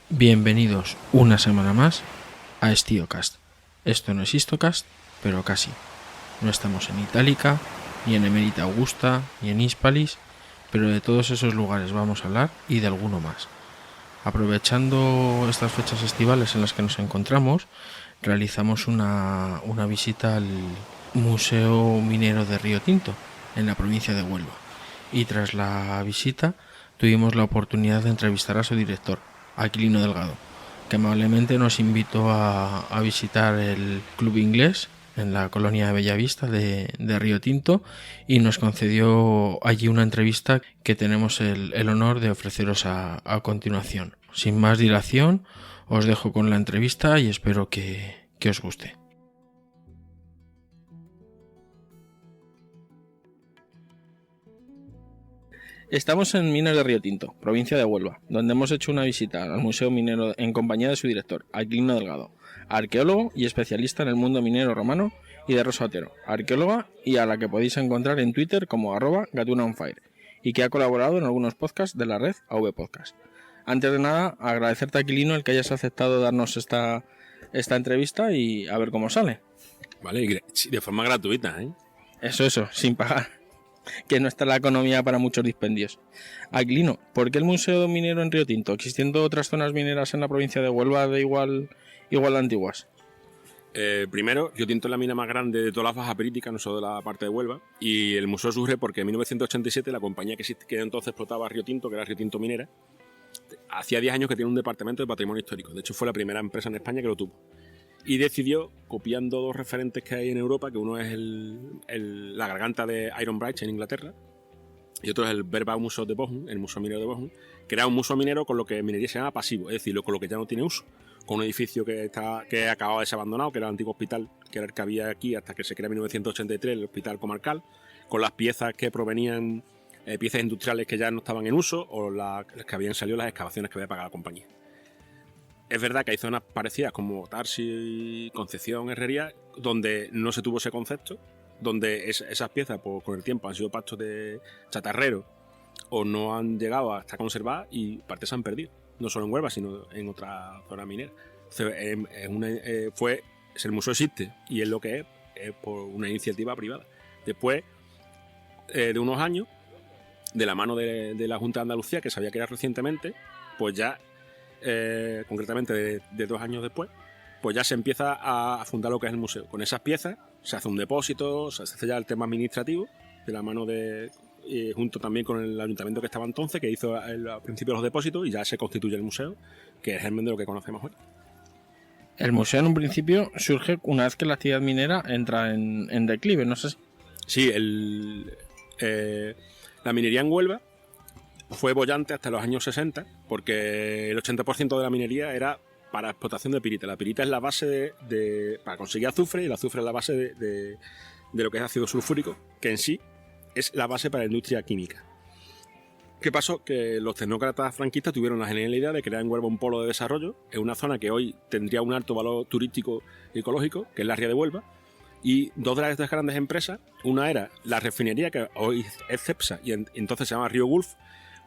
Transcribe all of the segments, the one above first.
Bienvenidos una semana más a StioCast. Esto no es Histocast, pero casi. No estamos en Itálica, ni en Emerita Augusta, ni en Hispalis, pero de todos esos lugares vamos a hablar y de alguno más. Aprovechando estas fechas estivales en las que nos encontramos, realizamos una visita al Museo Minero de Río Tinto, en la provincia de Huelva. Y tras la visita tuvimos la oportunidad de entrevistar a su director, Aquilino Delgado, que amablemente nos invitó a visitar el club inglés en la colonia de Bellavista de Río Tinto y nos concedió allí una entrevista que tenemos el honor de ofreceros a continuación. Sin más dilación, os dejo con la entrevista y espero que os guste. Estamos en Minas de Río Tinto, provincia de Huelva, donde hemos hecho una visita al Museo Minero en compañía de su director, Aquilino Delgado, arqueólogo y especialista en el mundo minero romano, y de Rosa Otero, arqueóloga y a la que podéis encontrar en Twitter como @GatunaOnFire, y que ha colaborado en algunos podcasts de la red AV Podcast. Antes de nada, agradecerte, Aquilino, el que hayas aceptado darnos esta entrevista y a ver cómo sale. Vale, de forma gratuita, ¿eh? Eso, sin pagar. Que no está la economía para muchos dispendios. Aquilino, ¿por qué el Museo Minero en Río Tinto, existiendo otras zonas mineras en la provincia de Huelva de igual de antiguas? Primero, Río Tinto es la mina más grande de todas las bajas períticas, no solo de la parte de Huelva, y el museo surge porque en 1987 la compañía que entonces explotaba Río Tinto, que era Río Tinto Minera, hacía 10 años que tiene un departamento de patrimonio histórico. De hecho, fue la primera empresa en España que lo tuvo. Y decidió, copiando dos referentes que hay en Europa, que uno es la garganta de Iron Bridge en Inglaterra, y otro es el Bergbau Museum de Bochum, el Museo Minero de Bochum, que era un museo minero con lo que minería se llama pasivo, es decir, con lo que ya no tiene uso, con un edificio que acababa de ser abandonado, que era el antiguo hospital, que era el que había aquí hasta que se crea en 1983, el hospital comarcal, con las piezas que provenían, piezas industriales que ya no estaban en uso, o las que habían salido las excavaciones que había pagado la compañía. Es verdad que hay zonas parecidas como Tarsi, Concepción, Herrería, donde no se tuvo ese concepto, donde esas piezas pues, con el tiempo han sido pastos de chatarrero o no han llegado a estar conservadas y partes se han perdido, no solo en Huelva, sino en otras zonas mineras. El museo existe y es lo que es por una iniciativa privada. Después de unos años, de la mano de la Junta de Andalucía, que se había creado recientemente, pues ya concretamente de 2 años después, pues ya se empieza a fundar lo que es el museo. Con esas piezas se hace un depósito, se hace ya el tema administrativo, de la mano junto también con el ayuntamiento que estaba entonces, que hizo al principio los depósitos, y ya se constituye el museo, que es el de lo que conocemos hoy. El museo en un principio surge una vez que la actividad minera entra en declive, no sé si... Sí, la minería en Huelva fue bollante hasta los años 60, porque el 80% de la minería era para explotación de pirita. La pirita es la base para conseguir azufre, y el azufre es la base de lo que es ácido sulfúrico, que en sí es la base para la industria química. ¿Qué pasó? Que los tecnócratas franquistas tuvieron la genial idea de crear en Huelva un polo de desarrollo, en una zona que hoy tendría un alto valor turístico y ecológico, que es la ría de Huelva, y dos de estas grandes empresas, una era la refinería, que hoy es Cepsa, y entonces se llama Río Gulf.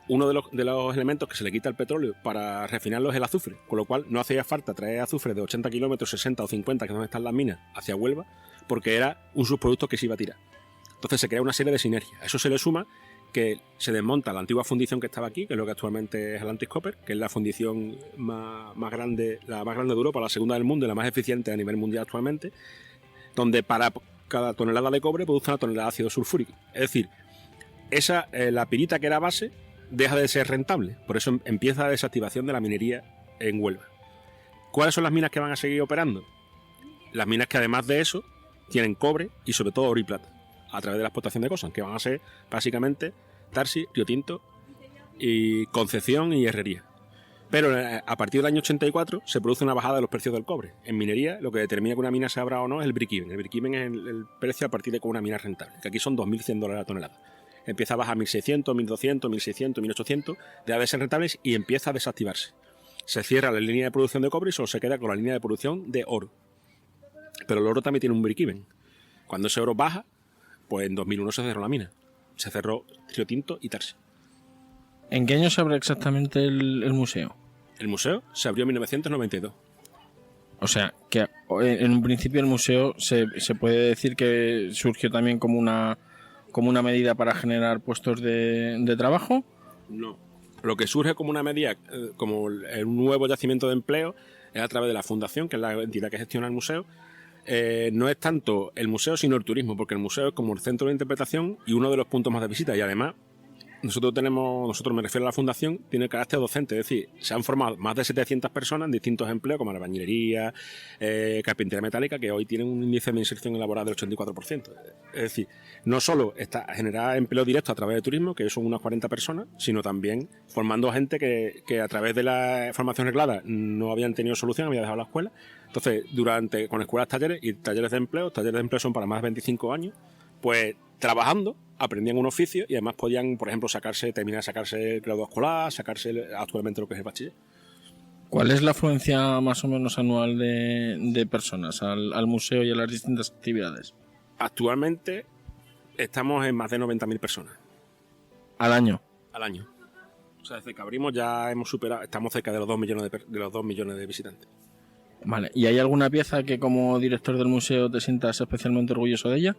Uno de los elementos que se le quita al petróleo para refinarlo es el azufre, con lo cual no hacía falta traer azufre de 80 kilómetros, 60 o 50, que es donde están las minas, hacia Huelva, porque era un subproducto que se iba a tirar. Entonces se crea una serie de sinergias. A eso se le suma que se desmonta la antigua fundición que estaba aquí, que es lo que actualmente es Atlantis Copper, que es la fundición más grande, la más grande de Europa, la segunda del mundo y la más eficiente a nivel mundial actualmente, donde para cada tonelada de cobre produce una tonelada de ácido sulfúrico. Es decir, la pirita que era base deja de ser rentable. Por eso empieza la desactivación de la minería en Huelva. ¿Cuáles son las minas que van a seguir operando? Las minas que además de eso tienen cobre y sobre todo oro y plata, a través de la explotación de cosas, que van a ser básicamente Tarsi, Río Tinto y Concepción y Herrería. Pero a partir del año 84 se produce una bajada de los precios del cobre. En minería lo que determina que una mina se abra o no es el break-even. El break-even es el precio a partir de que una mina es rentable, que aquí son $2.100 la tonelada. Empieza a bajar a 1.600, 1.200, 1.600, 1.800, deja de ser rentables y empieza a desactivarse. Se cierra la línea de producción de cobre y solo se queda con la línea de producción de oro. Pero el oro también tiene un break-even. Cuando ese oro baja, pues en 2001 se cerró la mina. Se cerró Río Tinto y Tarsi. ¿En qué año se abre exactamente el museo? El museo se abrió en 1992. O sea, que en un principio el museo se puede decir que surgió también como una medida para generar puestos de trabajo. No. Lo que surge como una medida, como un nuevo yacimiento de empleo, es a través de la fundación, que es la entidad que gestiona el museo. No es tanto el museo, sino el turismo, porque el museo es como el centro de interpretación y uno de los puntos más de visita. Y además, nosotros, me refiero a la fundación, tiene carácter docente, es decir, se han formado más de 700 personas en distintos empleos, como la albañilería, carpintería metálica, que hoy tienen un índice de inserción laboral del 84%. Es decir, no solo está a generar empleo directo a través del turismo, que son unas 40 personas, sino también formando gente que a través de la formación reglada no habían tenido solución, habían dejado la escuela. Entonces, con escuelas, talleres de empleo son para más de 25 años, pues trabajando, aprendían un oficio y además podían, por ejemplo, terminar de sacarse el grado escolar, sacarse actualmente lo que es el bachiller. ¿Cuál es la afluencia más o menos anual de personas al museo y a las distintas actividades? Actualmente estamos en más de 90.000 personas. ¿Al año? Al año. O sea, desde que abrimos ya hemos superado, estamos cerca de los 2 millones de visitantes. Vale, ¿y hay alguna pieza que como director del museo te sientas especialmente orgulloso de ella?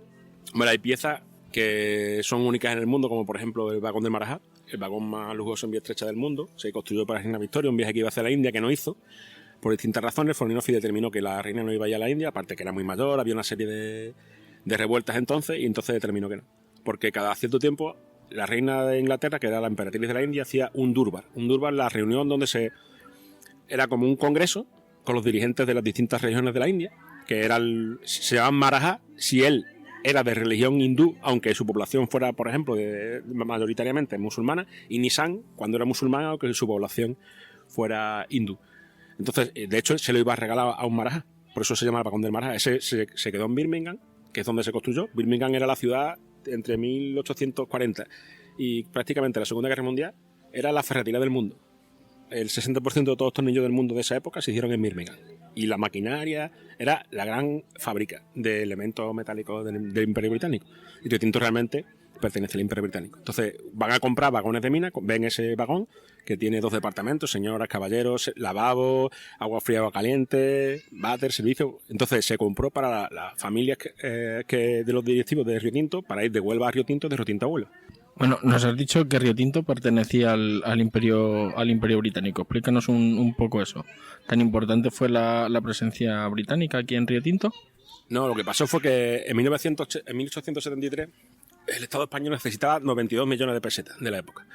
Bueno, hay piezas que son únicas en el mundo, como por ejemplo el vagón del Marajá, el vagón más lujoso en vía estrecha del mundo. Se construyó para la reina Victoria, un viaje que iba hacia la India que no hizo. Por distintas razones, Forninofi determinó que la reina no iba a ir a la India, aparte que era muy mayor, había una serie de revueltas entonces, y entonces determinó que no. Porque cada cierto tiempo, la reina de Inglaterra, que era la emperatriz de la India, hacía un durbar. Un durbar, la reunión donde era como un congreso con los dirigentes de las distintas regiones de la India, que se llamaban Marajá, si él era de religión hindú, aunque su población fuera, por ejemplo, mayoritariamente musulmana, y Nisan, cuando era musulmana, aunque su población fuera hindú. Entonces, de hecho, se lo iba a regalar a un Marajá, por eso se llama el vagón del Marajá. Ese se quedó en Birmingham, que es donde se construyó. Birmingham era la ciudad entre 1840 y prácticamente la Segunda Guerra Mundial, era la ferretería del mundo. El 60% de todos los tornillos del mundo de esa época se hicieron en Birmingham. Y la maquinaria era la gran fábrica de elementos metálicos del Imperio Británico. Y Río Tinto realmente pertenece al Imperio Británico. Entonces van a comprar vagones de mina, ven ese vagón que tiene 2 departamentos, señoras, caballeros, lavabo, agua fría, agua caliente, váter, servicio. Entonces se compró para las familias de los directivos de Río Tinto para ir de Huelva a Río Tinto, de Río Tinto a Huelva. Bueno, nos has dicho que Río Tinto pertenecía al Imperio Británico. Explícanos un poco eso. ¿Tan importante fue la presencia británica aquí en Río Tinto? No, lo que pasó fue que en 1873 el Estado español necesitaba 92 millones de pesetas de la época.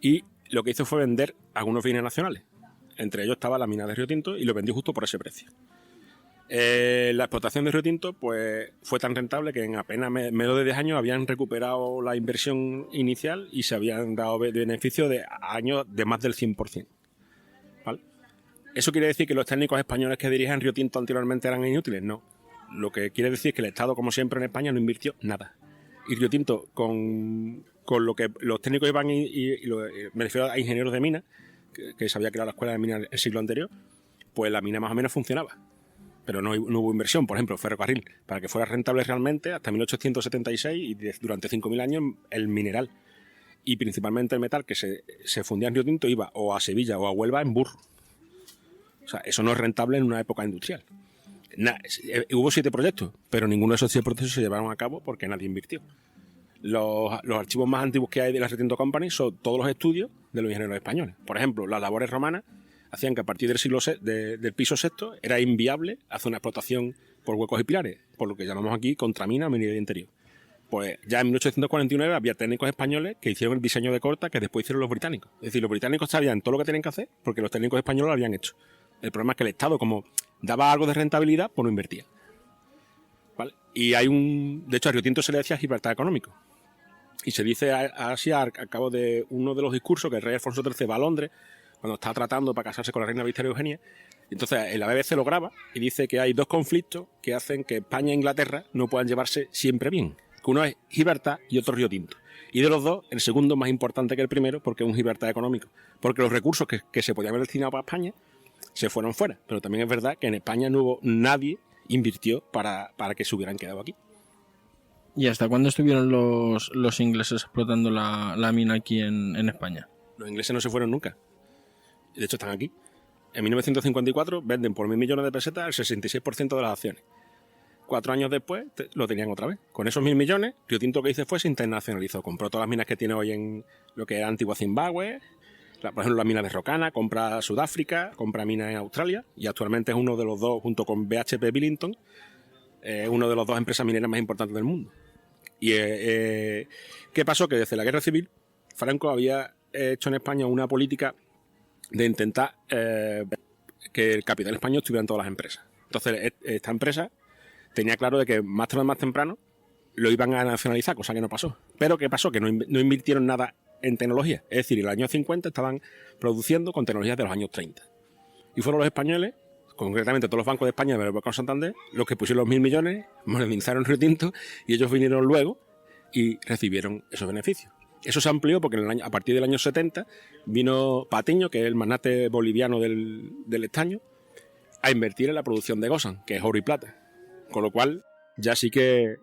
Y lo que hizo fue vender algunos bienes nacionales. Entre ellos estaba la mina de Río Tinto y lo vendió justo por ese precio. La explotación de Río Tinto pues, fue tan rentable que en apenas menos de 10 años habían recuperado la inversión inicial y se habían dado beneficios de años de más del 100%. ¿Vale? ¿Eso quiere decir que los técnicos españoles que dirigían Río Tinto anteriormente eran inútiles? No. Lo que quiere decir es que el Estado, como siempre en España, no invirtió nada. Y Río Tinto, con lo que los técnicos iban me refiero a ingenieros de mina, que se había creado la escuela de mina el siglo anterior, pues la mina más o menos funcionaba. Pero no hubo inversión, por ejemplo, ferrocarril, para que fuera rentable realmente hasta 1876 y durante 5.000 años el mineral. Y principalmente el metal que se fundía en Río Tinto iba o a Sevilla o a Huelva en burro. O sea, eso no es rentable en una época industrial. Hubo 7 proyectos, pero ninguno de esos 7 proyectos se llevaron a cabo porque nadie invirtió. Los archivos más antiguos que hay de la Río Tinto Company son todos los estudios de los ingenieros españoles. Por ejemplo, las labores romanas hacían que a partir del siglo del piso sexto era inviable hacer una explotación por huecos y pilares, por lo que llamamos aquí contramina o minería interior. Pues ya en 1849 había técnicos españoles que hicieron el diseño de corta que después hicieron los británicos. Es decir, los británicos sabían todo lo que tenían que hacer porque los técnicos españoles lo habían hecho. El problema es que el Estado, como daba algo de rentabilidad, pues no invertía. ¿Vale? Y de hecho, a Río Tinto se le decía Gibraltar económico. Y se dice así al cabo de uno de los discursos que el rey Alfonso XIII va a Londres cuando está tratando para casarse con la reina Victoria Eugenia. Entonces, en la BBC lo graba y dice que hay 2 conflictos que hacen que España e Inglaterra no puedan llevarse siempre bien. Que uno es Gibraltar y otro Río Tinto. Y de los dos, el segundo es más importante que el primero porque es un Gibraltar económico. Porque los recursos que se podían haber destinado para España se fueron fuera. Pero también es verdad que en España nadie invirtió para que se hubieran quedado aquí. ¿Y hasta cuándo estuvieron los ingleses explotando la mina aquí en España? Los ingleses no se fueron nunca. De hecho, están aquí. En 1954 venden por 1.000 millones de pesetas el 66% de las acciones. 4 años después lo tenían otra vez. Con esos 1.000 millones, Río Tinto lo que hizo fue se internacionalizó. Compró todas las minas que tiene hoy en lo que era antigua Zimbabue, por ejemplo la mina de Rocana, compra Sudáfrica, compra minas en Australia y actualmente es uno de los dos, junto con BHP Billington, uno de los dos empresas mineras más importantes del mundo. Y ¿qué pasó? Que desde la Guerra Civil Franco había hecho en España una política de intentar que el capital español estuviera en todas las empresas. Entonces esta empresa tenía claro de que más tarde o más temprano lo iban a nacionalizar, cosa que no pasó. Pero ¿qué pasó? Que no invirtieron nada en tecnología. Es decir, en los años 50 estaban produciendo con tecnologías de los años 30. Y fueron los españoles, concretamente todos los bancos de España, del Banco Santander, los que pusieron los 1.000 millones, modernizaron Río Tinto y ellos vinieron luego y recibieron esos beneficios. Eso se amplió porque a partir del año 70 vino Patiño, que es el magnate boliviano del estaño, a invertir en la producción de Gosan, que es oro y plata. Con lo cual ya sí que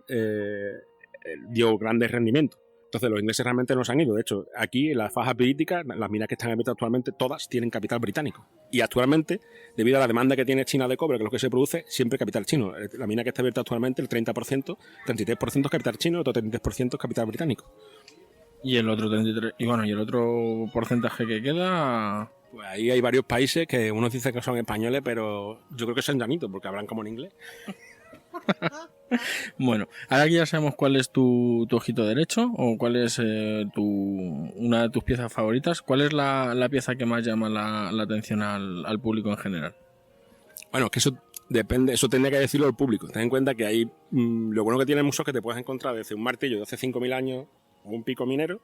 dio grandes rendimientos. Entonces los ingleses realmente no se han ido. De hecho, aquí en la faja pirítica, las minas que están abiertas actualmente, todas tienen capital británico. Y actualmente, debido a la demanda que tiene China de cobre, que es lo que se produce, siempre capital chino. La mina que está abierta actualmente, el 30%, 33% es capital chino, el otro 33% es capital británico. Y el otro 33, y bueno, y el otro porcentaje que queda. Pues ahí hay varios países que unos dicen que son españoles, pero yo creo que son llanitos, porque hablan como en inglés. Bueno, ahora que ya sabemos cuál es tu ojito derecho o cuál es una de tus piezas favoritas, ¿cuál es la pieza que más llama la atención al público en general? Bueno, es que eso depende, eso tendría que decirlo al público. Ten en cuenta que hay lo bueno que tiene el museo es que te puedes encontrar desde un martillo de hace 5.000 años, o un pico minero,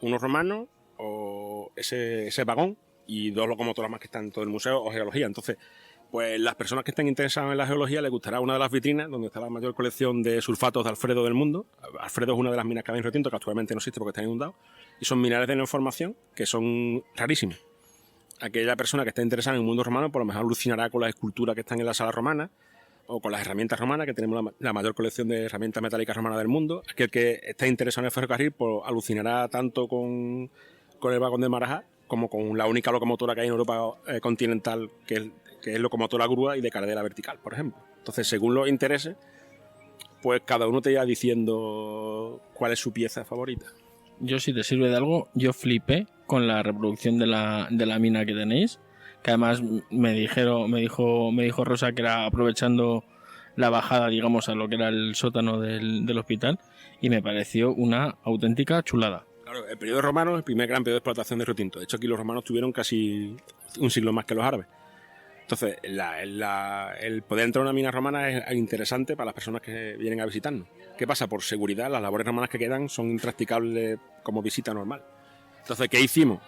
unos romanos, o ese vagón y 2 locomotoras más que están en todo el museo, o geología. Entonces, pues las personas que estén interesadas en la geología les gustará una de las vitrinas donde está la mayor colección de sulfatos de Alfredo del mundo. Alfredo es una de las minas que hay en Río Tinto, que actualmente no existe porque está inundado, y son minerales de neoformación que son rarísimos. Aquella persona que esté interesada en el mundo romano por lo mejor alucinará con las esculturas que están en la sala romana o con las herramientas romanas, que tenemos la mayor colección de herramientas metálicas romanas del mundo. Aquel que esté interesado en el ferrocarril pues alucinará tanto con el vagón de Marajá como con la única locomotora que hay en Europa continental, que es locomotora grúa y de carretera vertical, por ejemplo. Entonces, según los intereses, pues cada uno te irá diciendo cuál es su pieza favorita. Yo, si te sirve de algo, yo flipé con la reproducción de la mina que tenéis, que además me dijo Rosa que era aprovechando la bajada, digamos, a lo que era el sótano del hospital, y me pareció una auténtica chulada. Claro, el periodo romano es el primer gran periodo de explotación de Río Tinto. De hecho, aquí los romanos tuvieron casi un siglo más que los árabes. Entonces, el poder entrar a una mina romana es interesante para las personas que vienen a visitarnos. ¿Qué pasa? Por seguridad, las labores romanas que quedan son impracticables como visita normal. Entonces, ¿qué hicimos?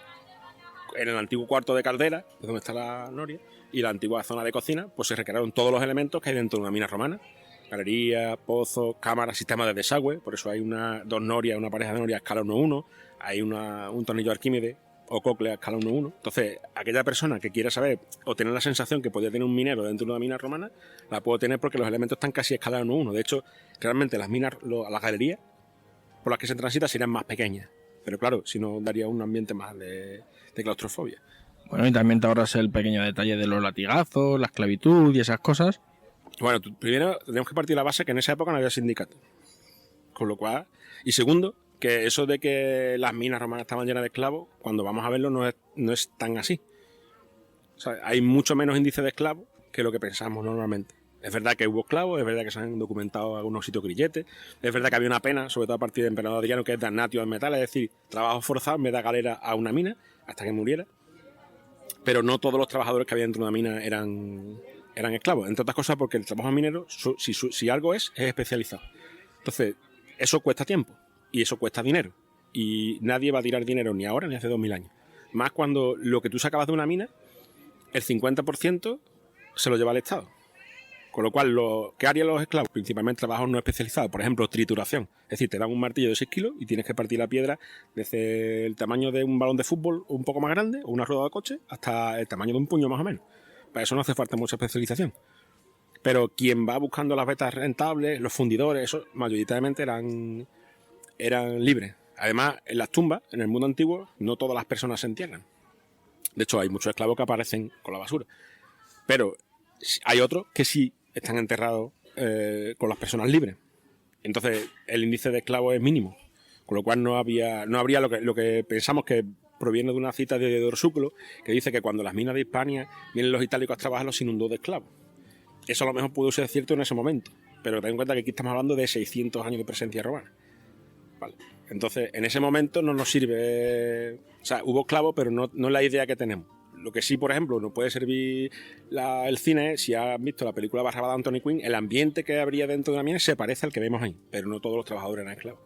En el antiguo cuarto de caldera, es donde está la noria, y la antigua zona de cocina, pues se recrearon todos los elementos que hay dentro de una mina romana. Galería, pozos, cámaras, sistema de desagüe. Por eso hay 2 norias, una pareja de norias a escala 1-1. Hay un tornillo Arquímedes o cóclea a escala 1-1. Entonces, aquella persona que quiera saber o tener la sensación que podía tener un minero dentro de una mina romana, la puede tener porque los elementos están casi a escala 1-1. De hecho, realmente las minas, las galerías por las que se transita serían más pequeñas. Pero claro, si no, daría un ambiente más de claustrofobia. Bueno, y también te ahorras el pequeño detalle de los latigazos, la esclavitud y esas cosas. Bueno, primero tenemos que partir de la base que en esa época no había sindicato. Con lo cual, y segundo, que eso de que las minas romanas estaban llenas de esclavos, cuando vamos a verlo no es tan así. O sea, hay mucho menos índice de esclavos que lo que pensamos normalmente. Es verdad que hubo esclavos, es verdad que se han documentado algunos sitios grilletes, es verdad que había una pena, sobre todo a partir del emperador Adriano, que es damnatio al metal, es decir, trabajo forzado en vez de galera a una mina hasta que muriera. Pero no todos los trabajadores que había dentro de una mina eran esclavos, entre otras cosas porque el trabajo minero, si algo es especializado. Entonces, eso cuesta tiempo y eso cuesta dinero. Y nadie va a tirar dinero ni ahora ni hace 2.000 años. Más cuando lo que tú sacabas de una mina, el 50% se lo lleva al Estado. Con lo cual, ¿qué harían los esclavos? Principalmente trabajos no especializados. Por ejemplo, trituración. Es decir, te dan un martillo de 6 kilos y tienes que partir la piedra desde el tamaño de un balón de fútbol un poco más grande o una rueda de coche hasta el tamaño de un puño más o menos. Para eso no hace falta mucha especialización. Pero quien va buscando las vetas rentables, los fundidores, eso mayoritariamente eran libres. Además, en las tumbas, en el mundo antiguo, no todas las personas se entierran. De hecho, hay muchos esclavos que aparecen con la basura. Pero hay otros que sí están enterrados con las personas libres. Entonces, el índice de esclavos es mínimo. Con lo cual no habría lo que pensamos que proviene de una cita de Orsúculo, que dice que cuando las minas de Hispania vienen los itálicos a trabajar, los inundó de esclavos. Eso a lo mejor pudo ser cierto en ese momento, pero ten en cuenta que aquí estamos hablando de 600 años de presencia romana. Vale. Entonces, en ese momento no nos sirve... O sea, hubo esclavos, pero no es la idea que tenemos. Lo que sí, por ejemplo, nos puede servir el cine, si has visto la película Barrabás de Anthony Quinn, el ambiente que habría dentro de una mina se parece al que vemos ahí, pero no todos los trabajadores eran esclavos.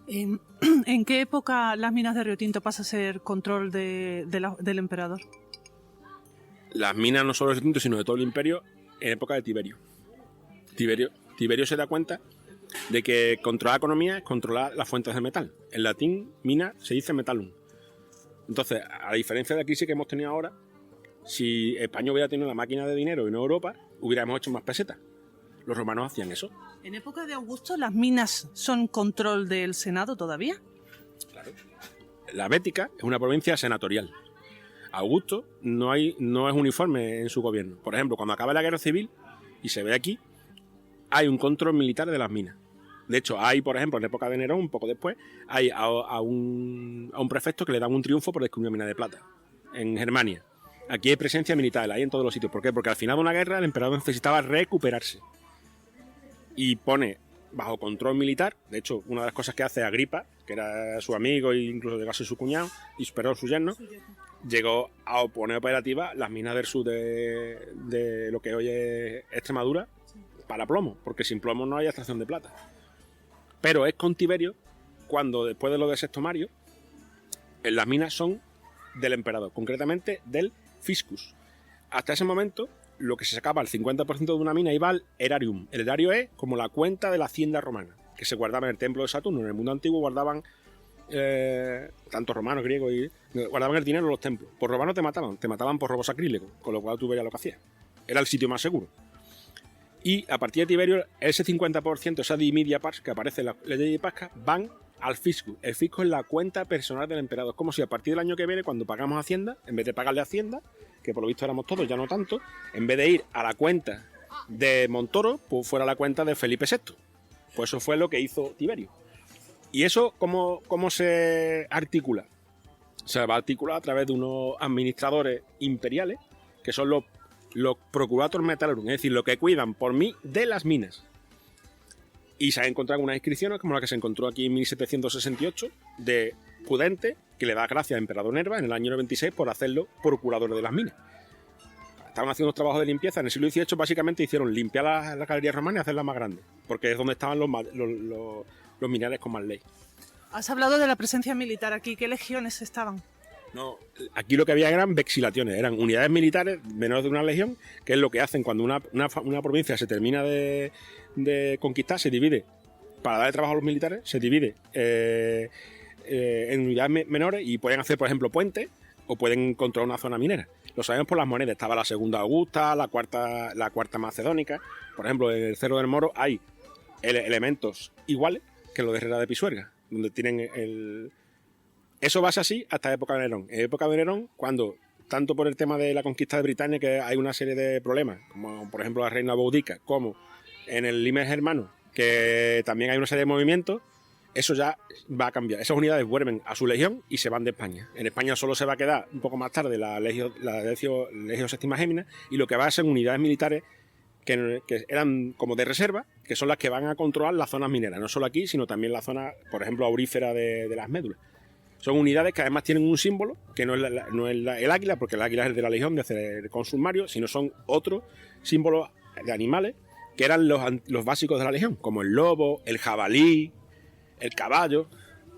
¿En qué época las minas de Río Tinto pasa a ser control del emperador? Las minas no solo de Río Tinto, sino de todo el imperio, en época de Tiberio. Tiberio se da cuenta de que controlar la economía es controlar las fuentes de metal. En latín, mina se dice metallum. Entonces, a diferencia de la crisis que hemos tenido ahora, si España hubiera tenido la máquina de dinero y no Europa, hubiéramos hecho más pesetas. Los romanos hacían eso. ¿En época de Augusto las minas son control del Senado todavía? Claro. La Bética es una provincia senatorial. Augusto no es uniforme en su gobierno. Por ejemplo, cuando acaba la guerra civil, y se ve aquí, hay un control militar de las minas. De hecho, hay, por ejemplo, en la época de Nerón, un poco después, hay a un prefecto que le dan un triunfo por descubrir una mina de plata en Germania. Aquí hay presencia militar, la hay en todos los sitios. ¿Por qué? Porque al final de una guerra el emperador necesitaba recuperarse. Y pone bajo control militar. De hecho, una de las cosas que hace Agripa, que era su amigo e incluso llegó a ser su cuñado y superó su yerno, llegó a poner operativa las minas del sur de lo que hoy es Extremadura para plomo, porque sin plomo no hay extracción de plata. Pero es con Tiberio cuando, después de lo de Sexto Mario, las minas son del emperador, concretamente del fiscus. Hasta ese momento, lo que se sacaba, el 50% de una mina, iba al erarium. El erario es como la cuenta de la hacienda romana, que se guardaba en el templo de Saturno. En el mundo antiguo guardaban, tanto romanos, griegos, guardaban el dinero en los templos. Por romano te mataban por robo sacrílego, con lo cual tú veías lo que hacías. Era el sitio más seguro. Y a partir de Tiberio, ese 50%, esa dimidia pars que aparece en la ley de Pasca, van al fisco. El fisco es la cuenta personal del emperador. Es como si a partir del año que viene, cuando pagamos Hacienda, en vez de pagarle Hacienda, que por lo visto éramos todos, ya no tanto, en vez de ir a la cuenta de Montoro, pues fuera la cuenta de Felipe VI. Pues eso fue lo que hizo Tiberio. ¿Y eso cómo se articula? Se va a articular a través de unos administradores imperiales, que son los procurator metallorum, es decir, los que cuidan por mí de las minas. Y se han encontrado unas inscripciones como la que se encontró aquí en 1768 de Pudente, que le da gracias al emperador Nerva en el año 96 por hacerlo procurador de las minas. Estaban haciendo unos trabajos de limpieza. En el siglo XVIII básicamente hicieron limpiar las galerías romanas y hacerlas más grandes, porque es donde estaban los minerales con más ley. Has hablado de la presencia militar aquí. ¿Qué legiones estaban? No, aquí lo que había eran vexilaciones, eran unidades militares menores de una legión, que es lo que hacen cuando una provincia se termina de conquistar, se divide, para darle trabajo a los militares, se divide en unidades menores y pueden hacer, por ejemplo, puentes o pueden controlar una zona minera. Lo sabemos por las monedas, estaba la segunda Augusta, la cuarta macedónica. Por ejemplo, en el Cerro del Moro hay elementos iguales que los de Herrera de Pisuerga, donde tienen Eso va a ser así hasta la época de Nerón. En la época de Nerón, cuando, tanto por el tema de la conquista de Britania, que hay una serie de problemas, como por ejemplo la reina Boudica, como en el Limes Germano, que también hay una serie de movimientos, eso ya va a cambiar. Esas unidades vuelven a su legión y se van de España. En España solo se va a quedar un poco más tarde la Legio Sextima Gémina, y lo que va a ser unidades militares que eran como de reserva, que son las que van a controlar las zonas mineras, no solo aquí, sino también la zona, por ejemplo, aurífera de las médulas. Son unidades que además tienen un símbolo, que no es el águila, porque el águila es el de la legión de hacer el cónsul Mario, sino son otros símbolos de animales que eran los básicos de la legión, como el lobo, el jabalí, el caballo.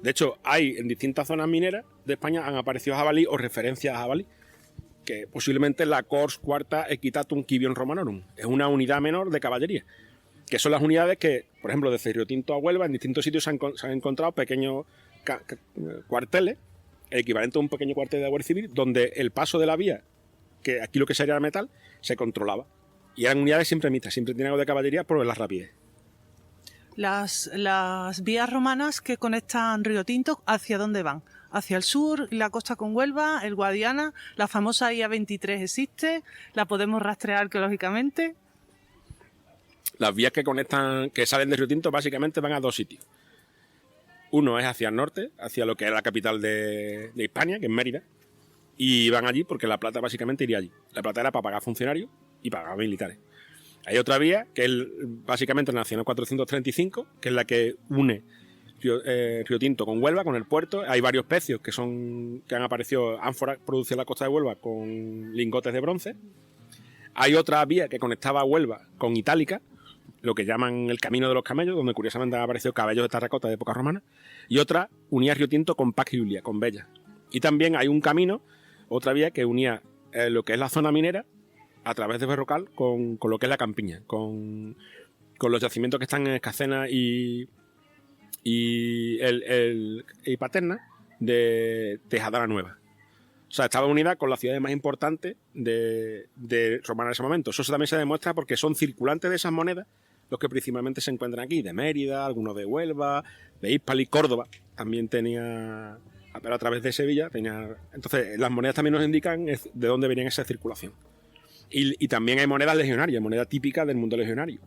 De hecho, hay en distintas zonas mineras de España han aparecido jabalí o referencias a jabalí, que posiblemente la Cors Quarta Equitatum Civium Romanorum. Es una unidad menor de caballería, que son las unidades que, por ejemplo, desde Río Tinto a Huelva, en distintos sitios se han encontrado pequeños cuarteles, el equivalente a un pequeño cuartel de guardia civil, donde el paso de la vía, que aquí lo que sería el metal, se controlaba. Y eran unidades siempre mixtas, siempre tienen algo de caballería por la rapidez. Las vías romanas que conectan Río Tinto, ¿hacia dónde van? hacia el sur, la costa con Huelva, el Guadiana, la famosa IA-23 existe, la podemos rastrear arqueológicamente. Las vías que salen de Río Tinto básicamente van a dos sitios. Uno es hacia el norte, hacia lo que es la capital de Hispania, que es Mérida, y van allí porque La Plata básicamente iría allí. La Plata era para pagar funcionarios y pagar militares. Hay otra vía, que es básicamente la Nacional 435, que es la que une Río Tinto con Huelva, con el puerto. Hay varios pecios que han aparecido, ánforas producidas en la costa de Huelva con lingotes de bronce. Hay otra vía que conectaba Huelva con Itálica, lo que llaman el Camino de los Camellos, donde curiosamente han aparecido caballos de terracota de época romana. Y otra unía Río Tinto con Pax Iulia, con Bella. Y también hay un camino, otra vía que unía lo que es la zona minera a través de Berrocal con lo que es la campiña, con los yacimientos que están en Escacena y Paterna de Tejadara Nueva. O sea, estaba unida con las ciudades más importantes de Romana en ese momento. Eso también se demuestra porque son circulantes de esas monedas los que principalmente se encuentran aquí, de Mérida, algunos de Huelva, de Hispali, Córdoba. También tenía, pero a través de Sevilla tenía. Entonces, las monedas también nos indican de dónde venían esa circulación. Y también hay monedas legionarias, monedas típicas del mundo legionario,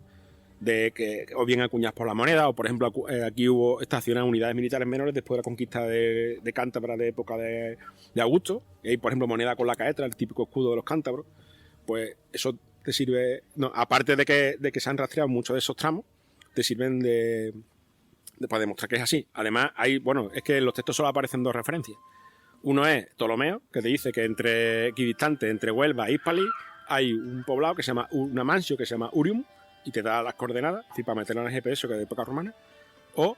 de que o bien acuñadas por la moneda, o por ejemplo aquí hubo estacionadas unidades militares menores después de la conquista de Cántabra de época de Augusto, y hay por ejemplo moneda con la caetra, el típico escudo de los cántabros. Pues eso te sirve, no, aparte de que se han rastreado muchos de esos tramos, te sirven para demostrar que es así. Además es que en los textos solo aparecen dos referencias. Uno es Ptolomeo, que te dice que equidistante entre Huelva e Hispali hay un poblado que se llama una mansio que se llama Urium, y te da las coordenadas, es decir, para meterlo en el GPS, que es de época romana. O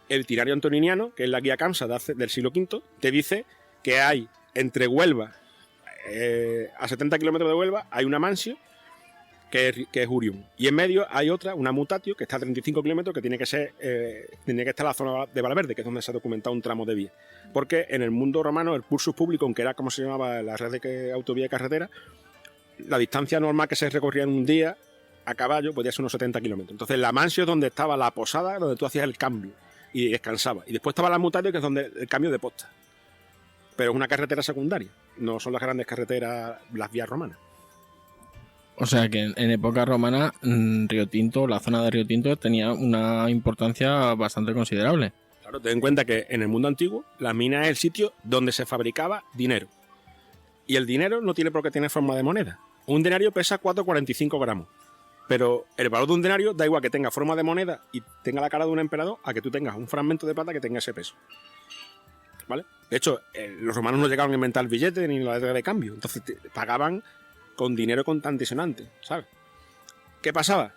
el Tirario Antoniniano, que es la guía Kamsa del siglo V, te dice que hay entre Huelva, a 70 kilómetros de Huelva, hay una mansio que es Urium. Y en medio hay otra, una mutatio, que está a 35 kilómetros, que tiene que estar en la zona de Valverde, que es donde se ha documentado un tramo de vía. Porque en el mundo romano, el pursus publicum, que era como se llamaba la red de autovía y carretera, la distancia normal que se recorría en un día a caballo podía ser unos 70 kilómetros. Entonces la mansio es donde estaba la posada, donde tú hacías el cambio y descansabas. Y después estaba la mutatio, que es donde el cambio de posta. Pero es una carretera secundaria, no son las grandes carreteras, las vías romanas. O sea que en época romana Río Tinto, la zona de Río Tinto tenía una importancia bastante considerable. Claro, ten en cuenta que en el mundo antiguo la mina es el sitio donde se fabricaba dinero. Y el dinero no tiene por qué tener forma de moneda. Un denario pesa 4,45 gramos. Pero el valor de un denario da igual que tenga forma de moneda y tenga la cara de un emperador a que tú tengas un fragmento de plata que tenga ese peso. ¿Vale? De hecho, los romanos no llegaron a inventar el billete ni la letra de cambio. Entonces pagaban con dinero contante y sonante, ¿sabes? ¿Qué pasaba?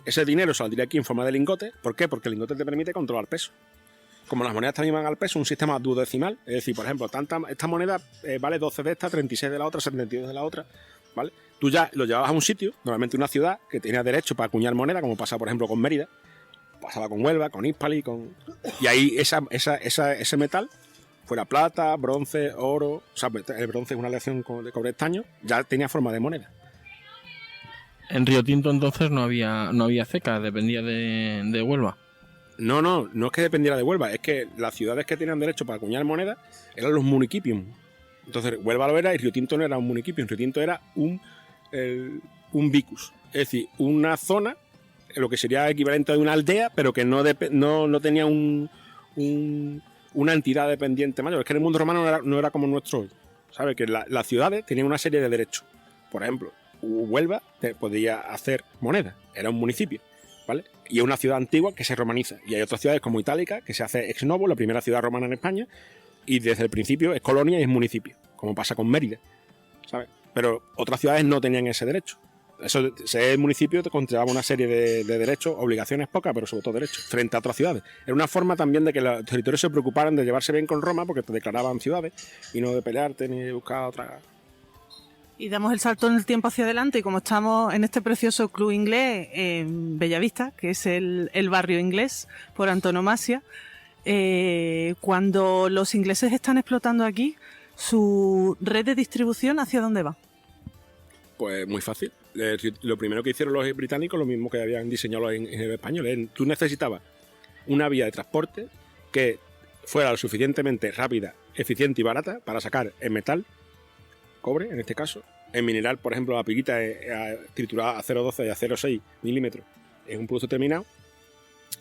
Ese dinero saldría aquí en forma de lingote. ¿Por qué? Porque el lingote te permite controlar peso. Como las monedas también van al peso, un sistema duodecimal, es decir, por ejemplo, esta moneda vale 12 de esta, 36 de la otra, 72 de la otra, ¿vale? Tú ya lo llevabas a un sitio, normalmente una ciudad, que tenía derecho para acuñar moneda, como pasa, por ejemplo, con Mérida, pasaba con Huelva, con Hispali, y ahí ese metal, fuera plata, bronce, oro, o sea, el bronce es una aleación de cobre estaño, ya tenía forma de moneda. En Río Tinto entonces no había ceca, dependía de Huelva. No es que dependiera de Huelva, es que las ciudades que tenían derecho para acuñar moneda eran los municipium. Entonces Huelva lo era y Río Tinto no era un municipium, Río Tinto era un vicus, es decir, una zona, lo que sería equivalente a una aldea, pero que no tenía una entidad dependiente mayor. Es que en el mundo romano no era como nuestro hoy, ¿sabes? Que las ciudades tenían una serie de derechos. Por ejemplo, Huelva podía hacer moneda, era un municipio, ¿vale? Y es una ciudad antigua que se romaniza. Y hay otras ciudades como Itálica, que se hace ex novo, la primera ciudad romana en España, y desde el principio es colonia y es municipio, como pasa con Mérida, ¿sabes? Pero otras ciudades no tenían ese derecho. Eso, ser municipio te conllevaba una serie de derechos, obligaciones pocas, pero sobre todo derechos, frente a otras ciudades. Era una forma también de que los territorios se preocuparan de llevarse bien con Roma, porque te declaraban ciudades, y no de pelearte ni de buscar otra. Y damos el salto en el tiempo hacia adelante, y como estamos en este precioso club inglés en Bellavista, que es el barrio inglés por antonomasia, cuando los ingleses están explotando aquí, ¿su red de distribución hacia dónde va? Pues muy fácil. Lo primero que hicieron los británicos, lo mismo que habían diseñado los españoles, tú necesitabas una vía de transporte que fuera lo suficientemente rápida, eficiente y barata para sacar en metal, cobre en este caso, en mineral, por ejemplo, la pirita triturada a 0,12 y a 0,6 milímetros es un producto terminado,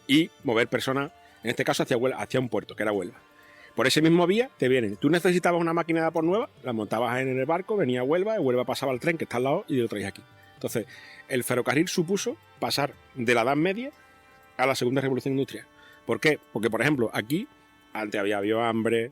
y mover personas, en este caso hacia un puerto, que era Huelva. Por ese mismo vía te vienen. Tú necesitabas una máquina de vapor nueva, la montabas en el barco, venía a Huelva, y Huelva pasaba al tren que está al lado y lo traías aquí. Entonces, el ferrocarril supuso pasar de la Edad Media a la Segunda Revolución Industrial. ¿Por qué? Porque, por ejemplo, aquí antes había hambre,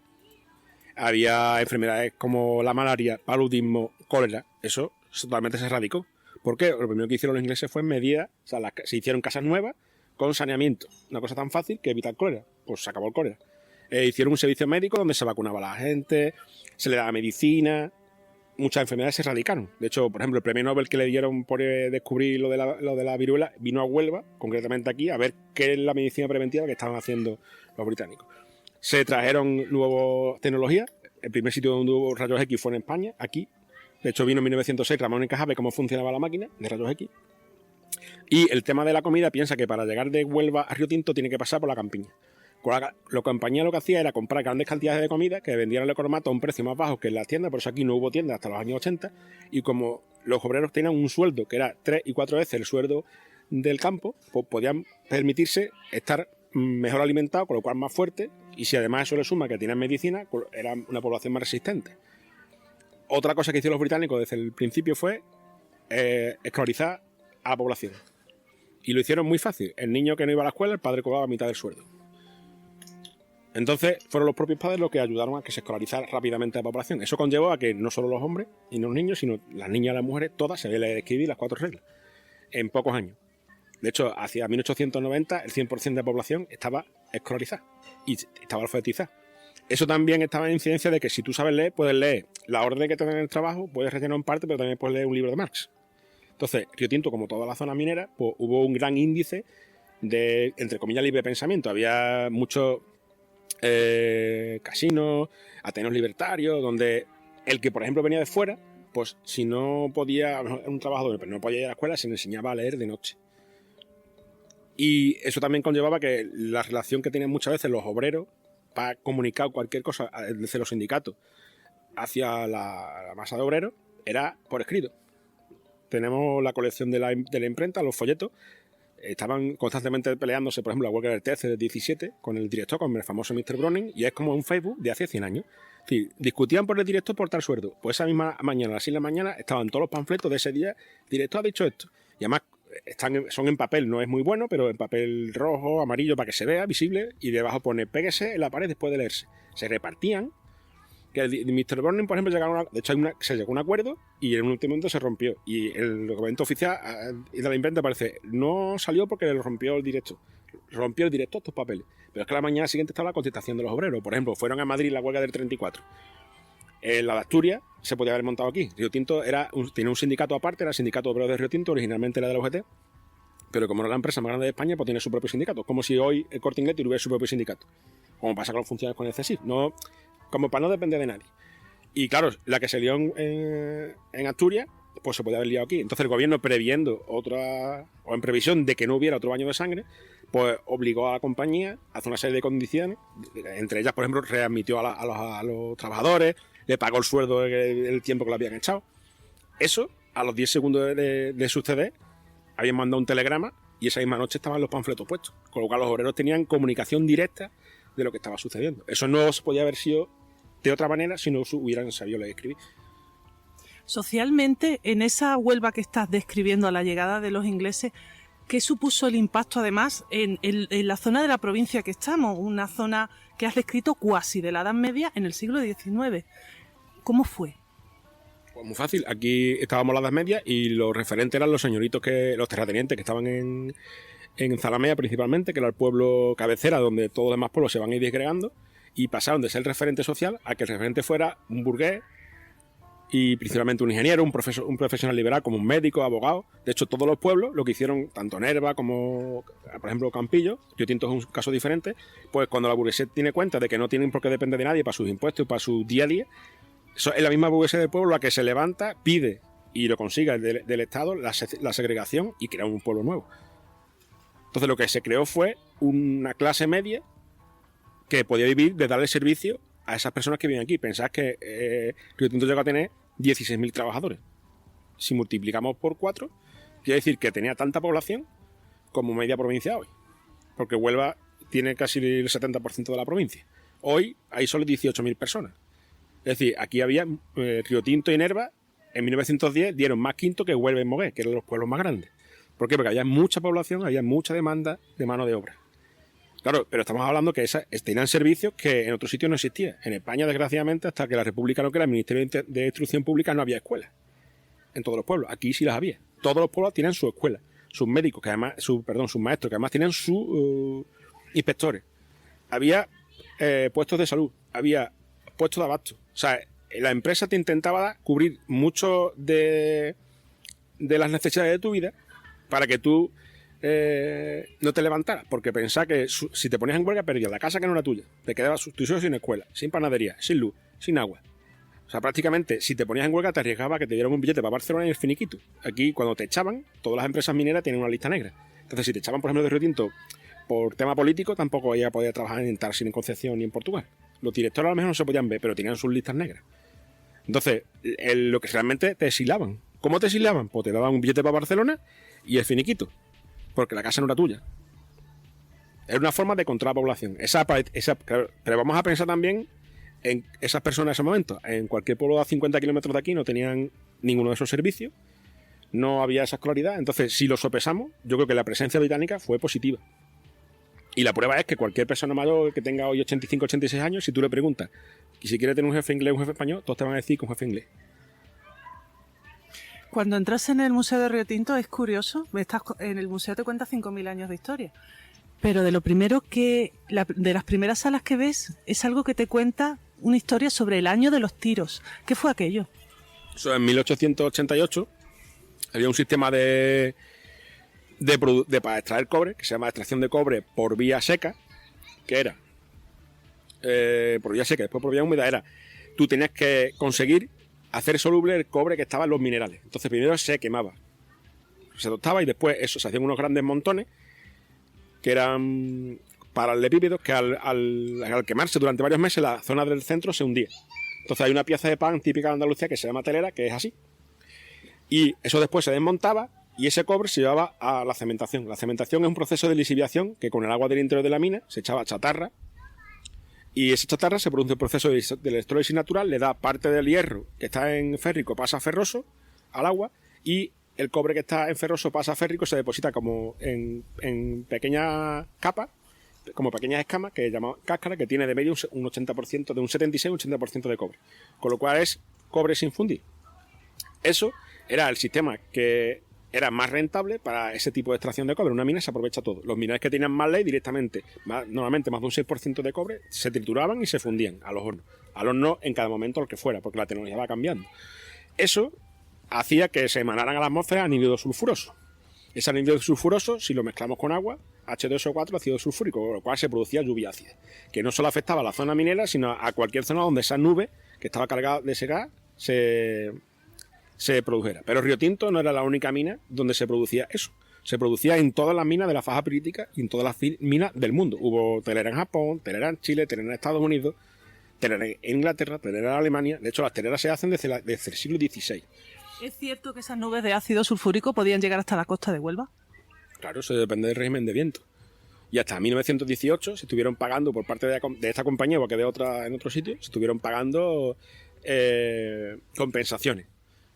había enfermedades como la malaria, paludismo, cólera. Eso totalmente se erradicó. ¿Por qué? Lo primero que hicieron los ingleses fue medidas, o sea, se hicieron casas nuevas con saneamiento. Una cosa tan fácil que evitar cólera. Pues se acabó el cólera. Hicieron un servicio médico donde se vacunaba a la gente, se le daba medicina, muchas enfermedades se erradicaron. De hecho, por ejemplo, el premio Nobel que le dieron por descubrir lo de la viruela vino a Huelva, concretamente aquí, a ver qué es la medicina preventiva que estaban haciendo los británicos. Se trajeron nuevas tecnologías. El primer sitio donde hubo rayos X fue en España, aquí. De hecho, vino en 1906 Ramón y Cajal, cómo funcionaba la máquina de rayos X. Y el tema de la comida, piensa que para llegar de Huelva a Río Tinto tiene que pasar por la campiña. La compañía lo que hacía era comprar grandes cantidades de comida que vendían en el economato a un precio más bajo que en las tiendas, por eso aquí no hubo tiendas hasta los años 80, y como los obreros tenían un sueldo que era 3 y 4 veces el sueldo del campo, pues podían permitirse estar mejor alimentados, con lo cual más fuertes, y si además eso le suma que tenían medicina, pues era una población más resistente. Otra cosa que hicieron los británicos desde el principio fue escolarizar a la población. Y lo hicieron muy fácil. El niño que no iba a la escuela, el padre cobraba mitad del sueldo. Entonces fueron los propios padres los que ayudaron a que se escolarizara rápidamente la población. Eso conllevó a que no solo los hombres y no los niños, sino las niñas y las mujeres, todas se leer y escribir las 4 reglas en pocos años. De hecho, hacia 1890 el 100% de la población estaba escolarizada y estaba alfabetizada. Eso también estaba en incidencia de que si tú sabes leer, puedes leer la orden que te dan en el trabajo, puedes rellenar en parte, pero también puedes leer un libro de Marx. Entonces, Río Tinto, como toda la zona minera, pues hubo un gran índice de, entre comillas, libre pensamiento. Había muchos casinos, ateneos libertarios, donde el que, por ejemplo, venía de fuera, pues si no podía, era un trabajador, pero no podía ir a la escuela, se le enseñaba a leer de noche. Y eso también conllevaba que la relación que tenían muchas veces los obreros para comunicar cualquier cosa desde los sindicatos hacia la masa de obreros era por escrito. Tenemos la colección de la imprenta, los folletos. Estaban constantemente peleándose, por ejemplo, la huelga del TC del 17 con el director, con el famoso Mr. Browning, y es como un Facebook de hace 100 años. Es decir, discutían por el director por tal sueldo. Pues esa misma mañana, a las 6 de la mañana, estaban todos los panfletos de ese día. El director ha dicho esto. Y además son en papel, no es muy bueno, pero en papel rojo, amarillo, para que se vea visible, y debajo pone péguese en la pared después de leerse. Se repartían. Que el Mr. Browning, por ejemplo, de hecho se llegó a un acuerdo y en un último momento se rompió. Y el documento oficial de la imprenta parece, no salió porque lo rompió el director. Rompió el director estos papeles. Pero es que la mañana siguiente estaba la contestación de los obreros. Por ejemplo, fueron a Madrid la huelga del 34. La de Asturias se podía haber montado aquí. Río Tinto tenía un sindicato aparte, era el sindicato obrero de Río Tinto, originalmente era de la UGT. Pero como era la empresa más grande de España, pues tiene su propio sindicato. Como si hoy el Corte Inglés tuviera su propio sindicato. Como pasa con los funcionarios con el CSIC. No, como para no depender de nadie. Y claro, la que se lió en Asturias, pues se podía haber liado aquí. Entonces el gobierno, previendo o en previsión de que no hubiera otro baño de sangre, pues obligó a la compañía a hacer una serie de condiciones. Entre ellas, por ejemplo, readmitió a los trabajadores, le pagó el sueldo el tiempo que lo habían echado. Eso, a los 10 segundos de suceder, habían mandado un telegrama y esa misma noche estaban los panfletos puestos. Con lo cual los obreros tenían comunicación directa de lo que estaba sucediendo. Eso no se podía haber sido de otra manera si no hubieran sabido leer y escribir. Socialmente, en esa Huelva que estás describiendo a la llegada de los ingleses, ¿qué supuso el impacto además en la zona de la provincia que estamos? Una zona que has descrito cuasi de la Edad Media en el siglo XIX. ¿Cómo fue? Pues muy fácil. Aquí estábamos en la Edad Media y los referentes eran los señoritos, los terratenientes que estaban en Zalamea principalmente, que era el pueblo cabecera donde todos los demás pueblos se van a ir disgregando, y pasaron de ser el referente social a que el referente fuera un burgués y principalmente un ingeniero, un profesional liberal como un médico, abogado. De hecho, todos los pueblos lo que hicieron, tanto Nerva como, por ejemplo, Campillo, Río Tinto es un caso diferente, pues cuando la burguesía tiene cuenta de que no tienen por qué depender de nadie para sus impuestos y para su día a día, es la misma burguesía del pueblo la que se levanta, pide y lo consiga del Estado la segregación y crea un pueblo nuevo. Entonces lo que se creó fue una clase media que podía vivir de darle servicio a esas personas que viven aquí. Pensad que Río Tinto llegó a tener 16.000 trabajadores. Si multiplicamos por 4, quiere decir que tenía tanta población como media provincia hoy. Porque Huelva tiene casi el 70% de la provincia. Hoy hay solo 18.000 personas. Es decir, aquí había Río Tinto y Nerva, en 1910 dieron más quinto que Huelva y Moguer, que eran los pueblos más grandes. ¿Por qué? Porque había mucha población, había mucha demanda de mano de obra. Claro, pero estamos hablando que esas tenían servicios que en otros sitios no existían. En España, desgraciadamente, hasta que la República no crea el Ministerio de Instrucción Pública, no había escuelas. En todos los pueblos. Aquí sí las había. Todos los pueblos tienen su escuela. Sus médicos, que además, sus maestros, que además tienen sus inspectores. Había puestos de salud. Había puestos de abasto. O sea, la empresa te intentaba cubrir mucho de las necesidades de tu vida para que tú no te levantaras, porque pensaba que si te ponías en huelga perdías la casa que no era tuya, te quedabas tú solo sin escuela, sin panadería, sin luz, sin agua. O sea, prácticamente si te ponías en huelga te arriesgaba que te dieran un billete para Barcelona y el finiquito. Aquí cuando te echaban, todas las empresas mineras tienen una lista negra. Entonces si te echaban por ejemplo de Río Tinto por tema político, tampoco ella podía trabajar en Tarsi, ni en Concepción ni en Portugal. Los directores a lo mejor no se podían ver, pero tenían sus listas negras. Entonces, lo que realmente te exilaban. ¿Cómo te exilaban? Pues te daban un billete para Barcelona y el finiquito. Porque la casa no era tuya. Era una forma de controlar la población. Pero vamos a pensar también en esas personas en ese momento. En cualquier pueblo a 50 kilómetros de aquí no tenían ninguno de esos servicios. No había esa escolaridad. Entonces, si lo sopesamos, yo creo que la presencia británica fue positiva. Y la prueba es que cualquier persona mayor que tenga hoy 85, 86 años, si tú le preguntas y si quiere tener un jefe inglés o un jefe español, todos te van a decir que un jefe inglés. Cuando entras en el Museo de Río Tinto es curioso, en el museo te cuenta 5.000 años de historia, pero de lo primero de las primeras salas que ves es algo que te cuenta una historia sobre el año de los tiros. ¿Qué fue aquello? Eso en 1888 había un sistema para extraer cobre, que se llama extracción de cobre por vía seca, que era por vía seca, después por vía húmeda era, tú tenías que conseguir hacer soluble el cobre que estaba en los minerales. Entonces primero se quemaba, se tostaba y después eso, se hacían unos grandes montones que eran paralelepípedos que al quemarse durante varios meses la zona del centro se hundía. Entonces hay una pieza de pan típica de Andalucía que se llama telera, que es así. Y eso después se desmontaba y ese cobre se llevaba a la cementación. La cementación es un proceso de lisiviación que con el agua del interior de la mina se echaba chatarra y esa chatarra se produce un proceso de electrólisis natural, le da parte del hierro que está en férrico, pasa a ferroso al agua y el cobre que está en ferroso pasa a férrico, se deposita como en pequeñas capas, como pequeñas escamas que llamamos cáscara, que tiene de medio un 80%, de un 76 un 80% de cobre, con lo cual es cobre sin fundir. Eso era el sistema que era más rentable para ese tipo de extracción de cobre. Una mina se aprovecha todo. Los minerales que tenían más ley directamente, normalmente más de un 6% de cobre, se trituraban y se fundían a los hornos. Al horno en cada momento lo que fuera, porque la tecnología va cambiando. Eso hacía que se emanaran a la atmósfera anhídrido sulfuroso. Ese anhídrido sulfuroso, si lo mezclamos con agua, H2O4, ácido sulfúrico, con lo cual se producía lluvia ácida, que no solo afectaba a la zona minera, sino a cualquier zona donde esa nube, que estaba cargada de ese gas, se produjera. Pero Río Tinto no era la única mina donde se producía eso. Se producía en todas las minas de la faja pirítica y en todas las minas del mundo. Hubo telera en Japón, telera en Chile, telera en Estados Unidos, telera en Inglaterra, telera en Alemania. De hecho, las teleras se hacen desde el siglo XVI. ¿Es cierto que esas nubes de ácido sulfúrico podían llegar hasta la costa de Huelva? Claro, eso depende del régimen de viento. Y hasta 1918 se estuvieron pagando por parte de esta compañía o que de otra en otro sitio, se estuvieron pagando compensaciones.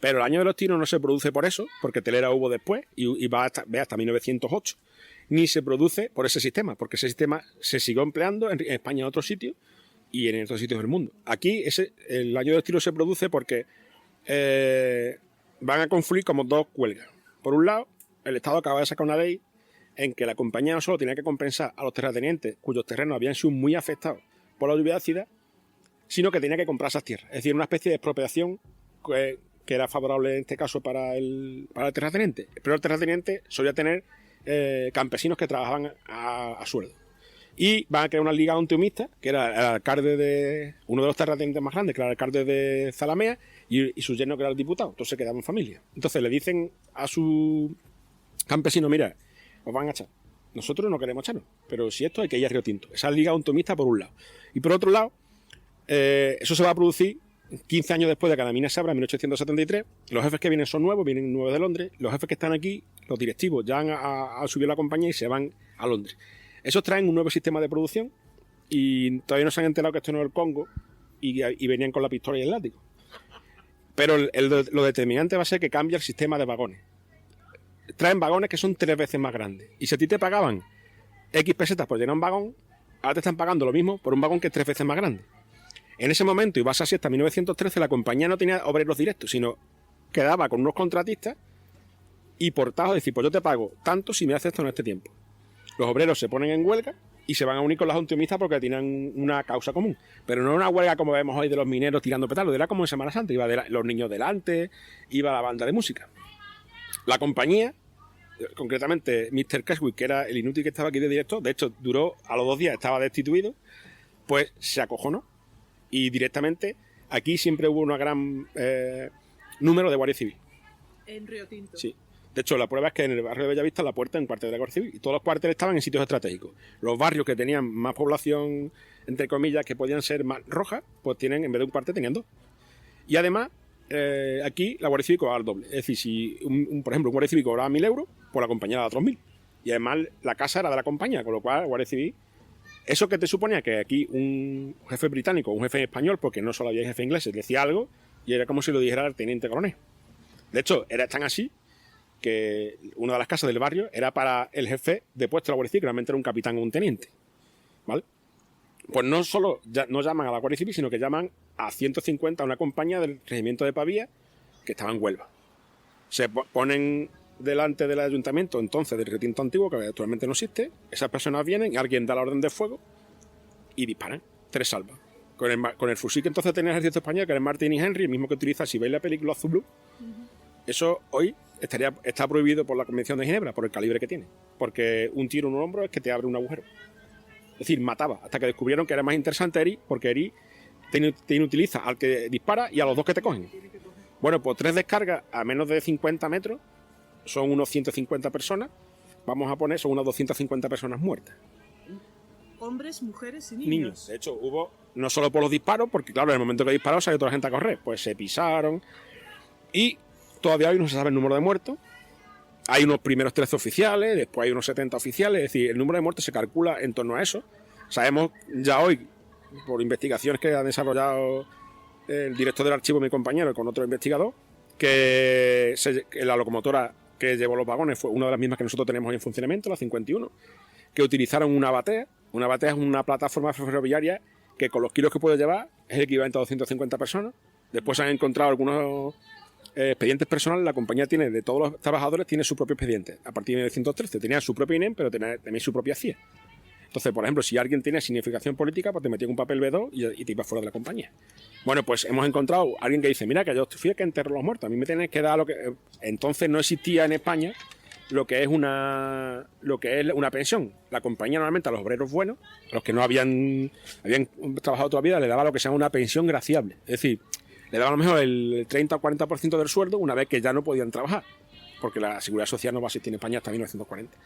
Pero el año de los tiros no se produce por eso, porque telera hubo después y va hasta 1908. Ni se produce por ese sistema, porque ese sistema se siguió empleando en España en otros sitios y en otros sitios del mundo. Aquí el año de los tiros se produce porque van a confluir como dos huelgas. Por un lado, el Estado acaba de sacar una ley en que la compañía no solo tenía que compensar a los terratenientes cuyos terrenos habían sido muy afectados por la lluvia ácida, sino que tenía que comprar esas tierras. Es decir, una especie de expropiación que era favorable en este caso para el terrateniente. Pero el terrateniente solía tener campesinos que trabajaban a sueldo. Y van a crear una liga onteumista, que era el alcalde de uno de los terratenientes más grandes, que era el alcalde de Zalamea, y su yerno, que era el diputado. Entonces se quedaban en familia. Entonces le dicen a su campesino, mira, os van a echar. nosotros no queremos echarnos, pero si esto hay que ir a Río Tinto. Esa liga autonomista por un lado. Y por otro lado, eso se va a producir 15 años después de que la mina se abra, en 1873. Los jefes que vienen son nuevos, vienen nuevos de Londres. Los jefes que están aquí, los directivos, ya han subido la compañía y se van a Londres. Esos traen un nuevo sistema de producción y todavía no se han enterado que esto no es el Congo y venían con la pistola y el látigo. Pero lo determinante va a ser que cambia el sistema de vagones. Traen vagones que son 3 veces más grandes. Y si a ti te pagaban X pesetas por llenar un vagón, ahora te están pagando lo mismo por un vagón que es 3 veces más grande. En ese momento, y vas así hasta 1913, la compañía no tenía obreros directos, sino quedaba con unos contratistas y portados, decir, pues yo te pago tanto si me haces esto en este tiempo. Los obreros se ponen en huelga y se van a unir con las autonomistas porque tienen una causa común. Pero no una huelga como vemos hoy de los mineros tirando petardos, era como en Semana Santa, iba los niños delante, iba la banda de música. La compañía, concretamente Mr. Keswick, que era el inútil que estaba aquí de director, de hecho duró, a los 2 días estaba destituido, pues se acojonó y directamente aquí siempre hubo un gran número de guardia civil. En Río Tinto. Sí. De hecho, la prueba es que en el barrio de Bellavista, en la puerta, hay un cuartel de la Guardia Civil. Y todos los cuarteles estaban en sitios estratégicos. Los barrios que tenían más población, entre comillas, que podían ser más rojas, pues tienen, en vez de un cuartel, tenían 2. Y además, aquí la Guardia Civil cobraba el doble. Es decir, si, por ejemplo, un Guardia Civil cobraba 1.000 euros, pues la compañía daba 3.000. Y además, la casa era de la compañía, con lo cual, la Guardia Civil... Eso que te suponía que aquí un jefe británico, un jefe español, porque no solo había jefe ingleses, decía algo, y era como si lo dijera el teniente coronel. De hecho, era tan así que una de las casas del barrio era para el jefe de puesto de la Guardia Civil, que realmente era un capitán o un teniente. ¿Vale? Pues no solo no llaman a la Guardia Civil, sino que llaman a 150 a una compañía del regimiento de Pavía que estaba en Huelva. Se ponen delante del ayuntamiento, entonces, del Río Tinto antiguo, que actualmente no existe. Esas personas vienen, alguien da la orden de fuego y disparan. 3 salvas. Con el fusil que entonces tenía el ejército español, que era el Martin y Henry, el mismo que utiliza si veis la película Azul Blue. Eso hoy está prohibido por la Convención de Ginebra, por el calibre que tiene. Porque un tiro en un hombro es que te abre un agujero. Es decir, mataba. Hasta que descubrieron que era más interesante herir, porque herir te inutiliza al que dispara y a los 2 que te cogen. Bueno, pues 3 descargas a menos de 50 metros son unos 150 personas. Vamos a poner, son unas 250 personas muertas. Hombres, mujeres y Niños. De hecho, hubo, no solo por los disparos, porque claro, en el momento que disparó salió toda la gente a correr. Pues se pisaron. Y todavía hoy no se sabe el número de muertos. Hay unos primeros 13 oficiales, después hay unos 70 oficiales. Es decir, el número de muertos se calcula en torno a eso. Sabemos ya hoy, por investigaciones que ha desarrollado el director del archivo, mi compañero, con otro investigador, que la locomotora que llevó los vagones fue una de las mismas que nosotros tenemos hoy en funcionamiento, la 51, que utilizaron una batea. Una batea es una plataforma ferroviaria que con los kilos que puede llevar es el equivalente a 250 personas. Después se han encontrado algunos expedientes personales. La compañía tiene, de todos los trabajadores, tiene su propio expediente. A partir de 1913 tenía su propio INEM, pero tenía también su propia CIA. Entonces, por ejemplo, si alguien tenía significación política, pues te metía un papel B2 y te ibas fuera de la compañía. Bueno, pues hemos encontrado a alguien que dice, mira, que yo fui el que enterró los muertos, a mí me tenéis que dar lo que... Entonces no existía en España lo que es una pensión. La compañía normalmente a los obreros buenos, a los que no habían trabajado toda la vida, le daba lo que se llama una pensión graciable. Es decir, le daba a lo mejor el 30 o 40% del sueldo una vez que ya no podían trabajar, porque la seguridad social no va a existir en España hasta 1940.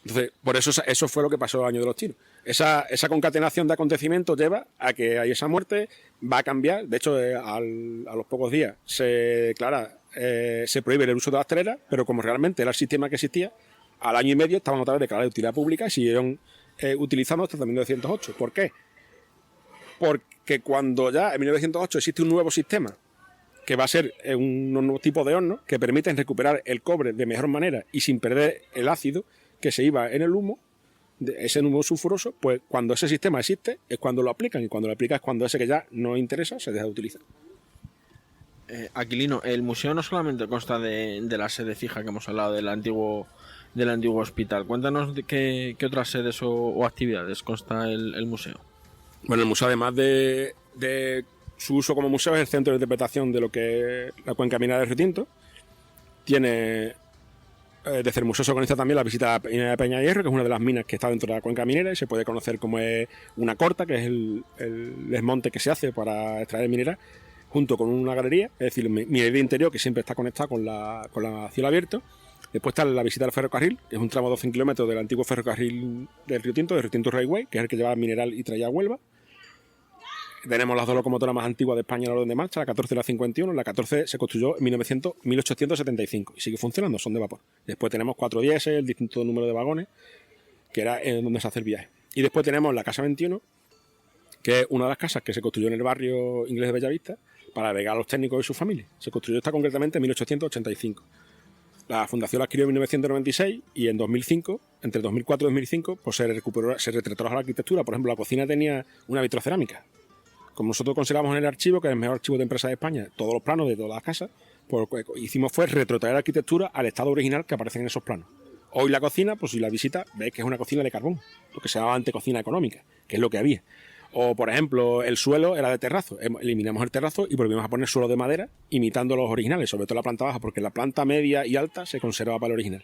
Entonces, por eso fue lo que pasó el año de los tiros. Esa concatenación de acontecimientos lleva a que hay esa muerte, va a cambiar. De hecho, a los pocos días se prohíbe el uso de las teleras, pero como realmente era el sistema que existía, al año y medio estaban otra vez declaradas de utilidad pública y siguieron utilizando hasta 1908. ¿Por qué? Porque cuando ya en 1908 existe un nuevo sistema, que va a ser un nuevo tipo de horno, que permiten recuperar el cobre de mejor manera y sin perder el ácido que se iba en el humo, ese humo sulfuroso, pues cuando ese sistema existe es cuando lo aplican, y cuando lo aplican es cuando ese que ya no interesa se deja de utilizar. Aquilino, el museo no solamente consta de la sede fija que hemos hablado del antiguo hospital. Cuéntanos de qué otras sedes o actividades consta el museo. Bueno, el museo, además de su uso como museo, es el centro de interpretación de lo que es la cuenca minera del Río Tinto. Tiene... Desde el museo se organiza también la visita a la mina de Peña Hierro, que es una de las minas que está dentro de la cuenca minera, y se puede conocer como es una corta, que es el desmonte que se hace para extraer mineral, junto con una galería, es decir, minería interior, que siempre está conectada con la cielo abierto. Después está la visita al ferrocarril, que es un tramo de 12 kilómetros del antiguo ferrocarril del Río Tinto Railway, que es el que llevaba mineral y traía a Huelva. Tenemos las dos locomotoras más antiguas de España en orden de marcha, la 14 y la 51. La 14 se construyó en 1875 y sigue funcionando, son de vapor. Después tenemos 4 diésel, distinto número de vagones, que era en donde se hace el viaje. Y después tenemos la Casa 21, que es una de las casas que se construyó en el barrio inglés de Bellavista para albergar a los técnicos y sus familias. Se construyó esta concretamente en 1885. La fundación la adquirió en 1996 y en 2005, entre 2004 y 2005, pues se retrató la arquitectura. Por ejemplo, la cocina tenía una vitrocerámica. Como nosotros conservamos en el archivo, que es el mejor archivo de empresa de España, todos los planos de todas las casas, pues lo que hicimos fue retrotraer la arquitectura al estado original que aparece en esos planos. Hoy la cocina, pues si la visita, ves que es una cocina de carbón, lo que se llamaba antes cocina económica, que es lo que había. O, por ejemplo, el suelo era de terrazo. Eliminamos el terrazo y volvimos a poner suelo de madera, imitando los originales, sobre todo la planta baja, porque la planta media y alta se conserva para el original.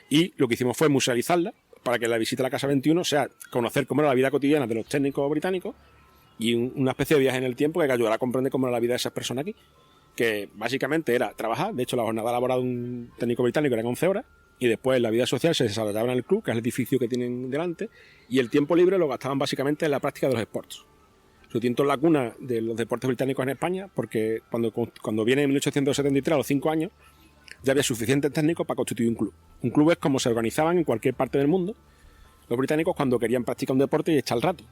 Y lo que hicimos fue musealizarla para que la visita a la Casa 21 sea conocer cómo era la vida cotidiana de los técnicos británicos y una especie de viaje en el tiempo que ayudará a comprender cómo era la vida de esas personas aquí. Que básicamente era trabajar. De hecho, la jornada laboral de un técnico británico era 11 horas. Y después la vida social se desarrollaba en el club, que es el edificio que tienen delante, y el tiempo libre lo gastaban básicamente en la práctica de los sports. Río Tinto es la cuna de los deportes británicos en España, porque cuando viene en 1873, a los 5 años, ya había suficientes técnicos para constituir un club. Un club es como se organizaban en cualquier parte del mundo los británicos cuando querían practicar un deporte y echar el rato.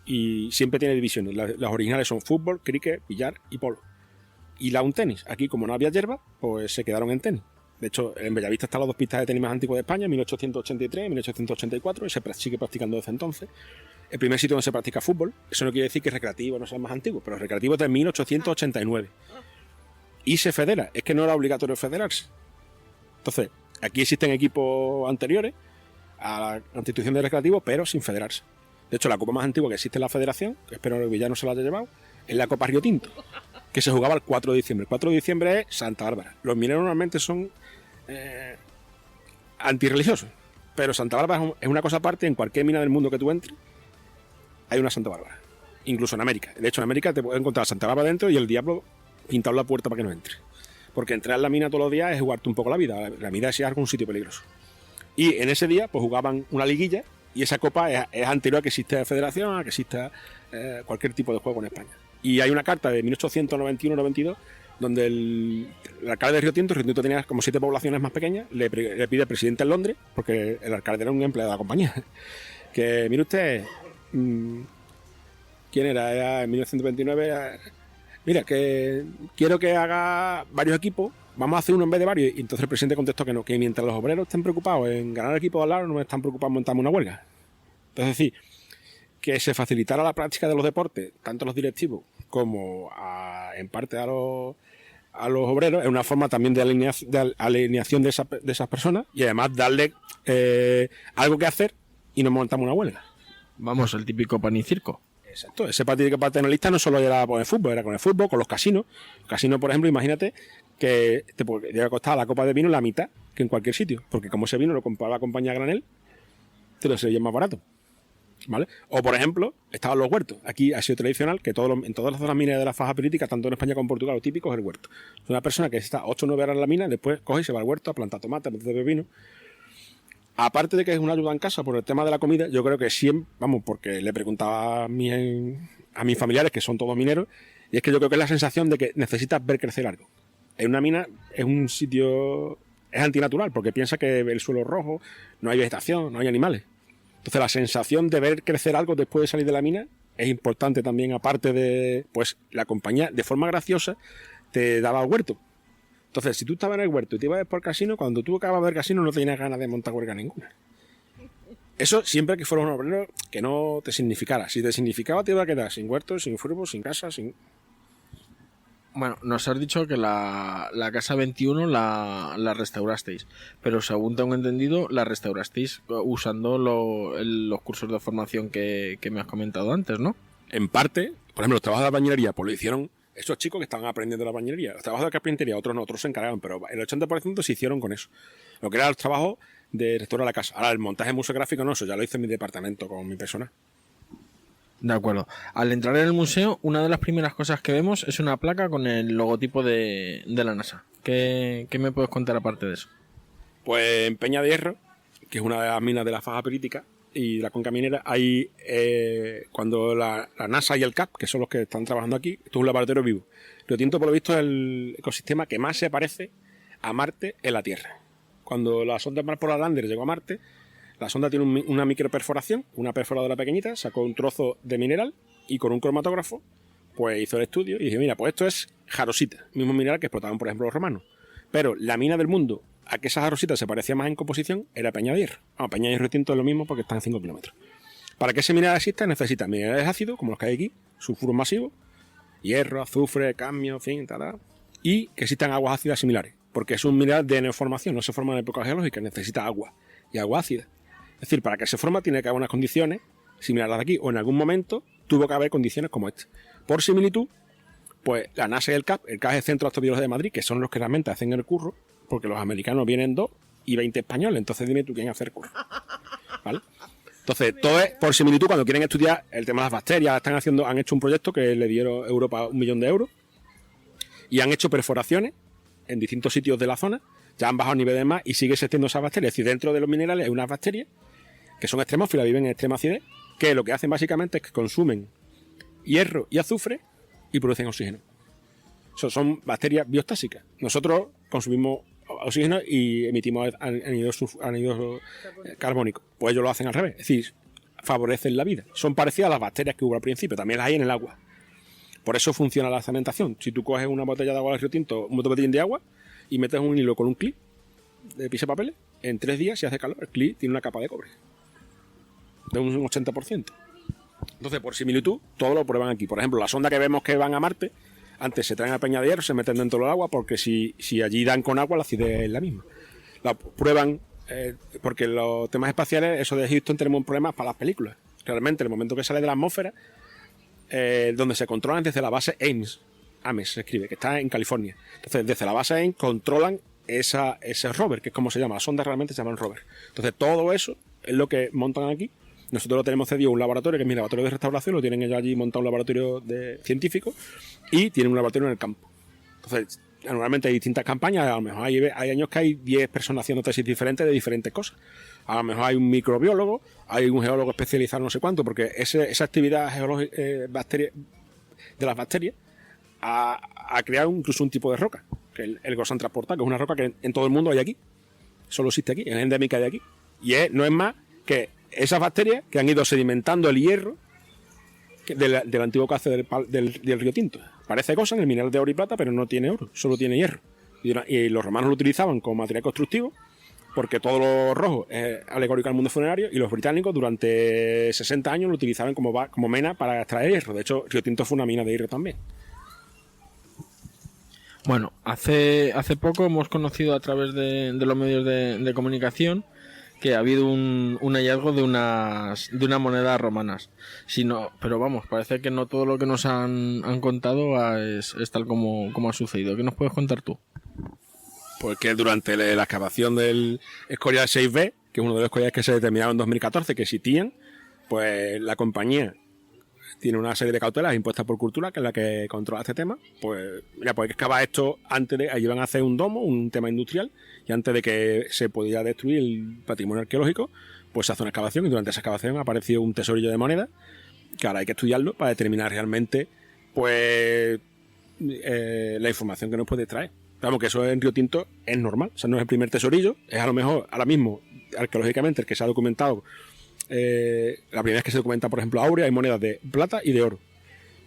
Y siempre tiene divisiones. Las originales son fútbol, cricket, billar y polo. Y un tenis. Aquí, como no había hierba, pues se quedaron en tenis. De hecho, en Bellavista están las dos pistas de tenis más antiguas de España, 1883 y 1884, y se sigue practicando desde entonces. El primer sitio donde se practica fútbol, eso no quiere decir que el recreativo no sea más antiguo, pero el recreativo es de 1889. Y se federa, es que no era obligatorio federarse. Entonces, aquí existen equipos anteriores a la constitución del recreativo, pero sin federarse. De hecho, la copa más antigua que existe en la federación, que espero que ya no se la haya llevado, es la Copa Río Tinto, que se jugaba el 4 de diciembre. El 4 de diciembre es Santa Bárbara. Los mineros normalmente son antirreligiosos, pero Santa Bárbara es una cosa aparte. En cualquier mina del mundo que tú entres hay una Santa Bárbara, incluso en América. De hecho, en América te puedes encontrar Santa Bárbara dentro y el diablo pintado en la puerta para que no entre, porque entrar en la mina todos los días es jugarte un poco la vida. La mina es algo un sitio peligroso. Y en ese día pues jugaban una liguilla, y esa copa es anterior a que exista federación, a que exista cualquier tipo de juego en España. Y hay una carta de 1891-92 donde el alcalde de Río Tinto tenía como 7 poblaciones más pequeñas, le pide al presidente en Londres, porque el alcalde era un empleado de la compañía, que mire usted, ¿quién era? Era en 1929, mira, que quiero que haga varios equipos, vamos a hacer uno en vez de varios. Y entonces el presidente contestó que no, que mientras los obreros estén preocupados en ganar el equipo de al lado, no están preocupados en montarme una huelga. Entonces, es decir, que se facilitara la práctica de los deportes, tanto a los directivos como en parte a los obreros, es una forma también de alineación de esas personas, y además darle algo que hacer y no montamos una huelga. Vamos, el típico pan y circo. Exacto, ese partido paternalista no solo era con el fútbol, era con el fútbol, con los casinos. Los casinos, por ejemplo, imagínate que te podría costar la copa de vino la mitad que en cualquier sitio, porque como ese vino lo compraba la compañía a granel, te lo sería más barato. ¿Vale? O, por ejemplo, estaban los huertos. Aquí ha sido tradicional que en todas las zonas mineras de la faja pirítica, tanto en España como en Portugal, lo típico es el huerto. Es una persona que está 8 o 9 horas en la mina, después coge y se va al huerto a plantar tomate, a plantar pepino. Aparte de que es una ayuda en casa por el tema de la comida, yo creo que siempre, porque le preguntaba a mis familiares, que son todos mineros, y es que yo creo que es la sensación de que necesitas ver crecer algo. En una mina es un sitio, es antinatural, porque piensa que el suelo es rojo, no hay vegetación, no hay animales. Entonces la sensación de ver crecer algo después de salir de la mina es importante también, aparte de, pues, la compañía, de forma graciosa, te daba al huerto. Entonces, si tú estabas en el huerto y te ibas por el casino, cuando tú acabas de ver casino no tenías ganas de montar huelga ninguna. Eso siempre que fueras un obrero que no te significara. Si te significaba, te iba a quedar sin huerto, sin furbo, sin casa, sin... Bueno, nos has dicho que la Casa 21 la restaurasteis, pero según tengo entendido, la restaurasteis usando los cursos de formación que me has comentado antes, ¿no? En parte, por ejemplo, los trabajos de la bañería, pues lo hicieron esos chicos que estaban aprendiendo la bañería. Los trabajos de carpintería, otros no, otros se encargaban, pero el 80% se hicieron con eso. Lo que era el trabajo de restaurar la casa. Ahora, el montaje museográfico no, eso ya lo hice en mi departamento con mi personal. De acuerdo. Al entrar en el museo, una de las primeras cosas que vemos es una placa con el logotipo de la NASA. ¿Qué me puedes contar aparte de eso? Pues en Peña de Hierro, que es una de las minas de la faja perítica y la cuenca minera, hay cuando la NASA y el CAP, que son los que están trabajando aquí, esto es un laboratorio vivo. Río Tinto, por lo visto, es el ecosistema que más se parece a Marte en la Tierra. Cuando la sonda Mars Polar Lander llegó a Marte, la sonda tiene una microperforación, una perforadora pequeñita, sacó un trozo de mineral y con un cromatógrafo pues hizo el estudio y dije, mira, pues esto es jarosita, mismo mineral que explotaban, por ejemplo, los romanos. Pero la mina del mundo a que esa jarosita se parecía más en composición era Peña de Hierro. Peña de Hierro y Tinto es lo mismo porque están a 5 kilómetros. Para que ese mineral exista necesita minerales ácidos, como los que hay aquí, sulfuros masivos, hierro, azufre, cadmio, en fin, y que existan aguas ácidas similares, porque es un mineral de neoformación, no se forma en época geológica, necesita agua y agua ácida. Es decir, para que se forma tiene que haber unas condiciones similares a las de aquí, o en algún momento tuvo que haber condiciones como esta. Por similitud, pues la NASA y el CAP es el Centro de Astrobiología de Madrid, que son los que realmente hacen el curro, porque los americanos vienen 2 y 20 españoles, entonces dime tú quién hace el curro. ¿Vale? Entonces, todo es por similitud. Cuando quieren estudiar el tema de las bacterias, han hecho un proyecto que le dieron a Europa 1 millón de euros y han hecho perforaciones en distintos sitios de la zona, ya han bajado el nivel de mar y sigue existiendo esas bacterias. Es decir, dentro de los minerales hay unas bacterias que son extremófilas, viven en extrema acidez, que lo que hacen básicamente es que consumen hierro y azufre y producen oxígeno. Son bacterias biostásicas. Nosotros consumimos oxígeno y emitimos anhídrido carbónico. Pues ellos lo hacen al revés. Es decir, favorecen la vida. Son parecidas a las bacterias que hubo al principio. También las hay en el agua. Por eso funciona la cementación. Si tú coges una botella de agua del Río Tinto, un botellín de agua, y metes un hilo con un clip de pisapapeles, en 3 días, si hace calor, el clip tiene una capa de cobre. De un 80%. Entonces, por similitud, todo lo prueban aquí. Por ejemplo, la sonda que vemos que van a Marte, antes se traen a Peña de Hierro, se meten dentro del agua, porque si allí dan con agua, la acidez es la misma. La prueban, porque los temas espaciales, eso de Houston, tenemos problemas para las películas. Realmente, en el momento que sale de la atmósfera, donde se controlan desde la base Ames se escribe, que está en California. Entonces, desde la base Ames controlan ese rover, que es como se llama. Las sondas realmente se llaman rover. Entonces, todo eso es lo que montan aquí. Nosotros lo tenemos cedido a un laboratorio, que es mi laboratorio de restauración, lo tienen ellos allí montado un laboratorio científico y tienen un laboratorio en el campo. Entonces, normalmente hay distintas campañas, a lo mejor hay años que hay 10 personas haciendo tesis diferentes de diferentes cosas. A lo mejor hay un microbiólogo, hay un geólogo especializado no sé cuánto, porque esa actividad geológica de las bacterias ha creado incluso un tipo de roca, que es el Gossan transportado, que es una roca que en todo el mundo hay aquí. Solo existe aquí, es endémica de aquí. Y no es más que esas bacterias que han ido sedimentando el hierro del antiguo cauce del Río Tinto. Parece cosa en el mineral de oro y plata, pero no tiene oro, solo tiene hierro. Y los romanos lo utilizaban como material constructivo, porque todo lo rojo es alegórico al mundo funerario, y los británicos durante 60 años lo utilizaban como mena para extraer hierro. De hecho, Río Tinto fue una mina de hierro también. Bueno, hace poco hemos conocido a través de los medios de comunicación que ha habido un hallazgo de unas monedas romanas. Pero vamos, parece que no todo lo que nos han contado es tal como ha sucedido. ¿Qué nos puedes contar tú? Pues que durante la excavación del Escorial 6B, que es uno de los escoriales que se determinaron en 2014 que existían, pues la compañía tiene una serie de cautelas impuestas por Cultura, que es la que controla este tema. Pues mira, pues hay que excavar esto allí van a hacer un domo, un tema industrial, y antes de que se pudiera destruir el patrimonio arqueológico, pues se hace una excavación, y durante esa excavación ha aparecido un tesorillo de monedas, que ahora hay que estudiarlo para determinar realmente pues la información que nos puede traer. Vamos, que eso en Río Tinto es normal, o sea, no es el primer tesorillo, es a lo mejor ahora mismo arqueológicamente el que se ha documentado. La primera vez que se documenta, por ejemplo, áurea, hay monedas de plata y de oro.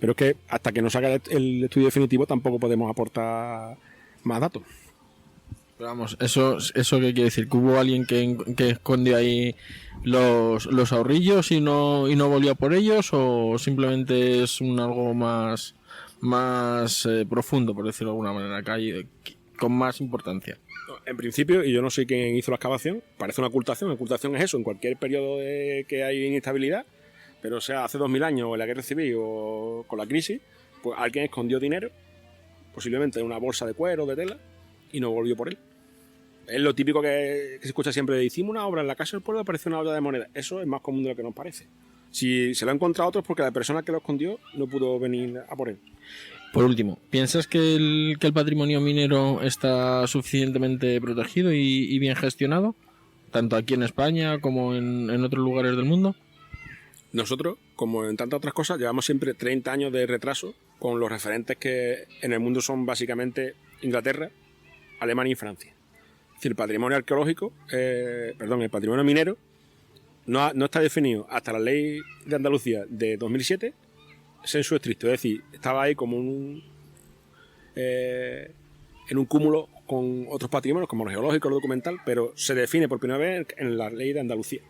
Pero es que hasta que no se haga el estudio definitivo tampoco podemos aportar más datos. Pero vamos, ¿eso qué quiere decir? ¿Que hubo alguien que escondió ahí los ahorrillos y no volvió por ellos? ¿O simplemente es algo más profundo, por decirlo de alguna manera, que hay con más importancia? En principio, y yo no sé quién hizo la excavación, parece una ocultación. Ocultación es eso, en cualquier periodo que hay inestabilidad, pero sea hace 2000 años o en la guerra civil o con la crisis, pues alguien escondió dinero, posiblemente en una bolsa de cuero o de tela, y no volvió por él. Es lo típico que se escucha siempre de: hicimos una obra en la casa del pueblo, apareció una olla de moneda. Eso es más común de lo que nos parece. Si se lo ha encontrado otros, porque la persona que lo escondió no pudo venir a por él. Por último, ¿piensas que el patrimonio minero está suficientemente protegido y bien gestionado? Tanto aquí en España como en otros lugares del mundo. Nosotros, como en tantas otras cosas, llevamos siempre 30 años de retraso con los referentes que en el mundo son básicamente Inglaterra, Alemania y Francia. Es decir, el patrimonio arqueológico, el patrimonio minero no está definido hasta la ley de Andalucía de 2007, sensu estricto, es decir, estaba ahí como en un cúmulo con otros patrimonios como los geológicos, lo documental, pero se define por primera vez en la ley de Andalucía.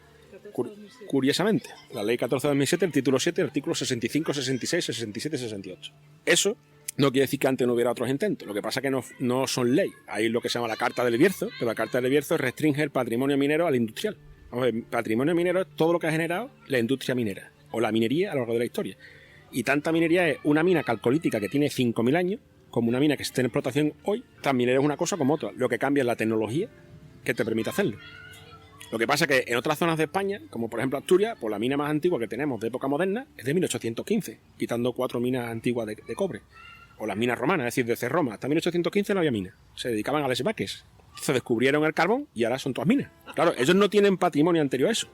Curiosamente, la ley 14 de 2007, el título 7, artículos 65, 66, 67 y 68. Eso no quiere decir que antes no hubiera otros intentos, lo que pasa es que no son ley. Hay lo que se llama la Carta del Bierzo, pero la Carta del Bierzo restringe el patrimonio minero al industrial. Vamos a ver, patrimonio minero es todo lo que ha generado la industria minera o la minería a lo largo de la historia. Y tanta minería es una mina calcolítica que tiene 5.000 años, como una mina que esté en explotación hoy. Tan minera es una cosa como otra. Lo que cambia es la tecnología que te permite hacerlo. Lo que pasa es que en otras zonas de España, como por ejemplo Asturias, pues la mina más antigua que tenemos de época moderna es de 1815, quitando 4 minas antiguas de cobre. O las minas romanas, es decir, desde Roma hasta 1815 no había minas. Se dedicaban a lesbaques. Se descubrieron el carbón y ahora son todas minas. Claro, ellos no tienen patrimonio anterior a eso.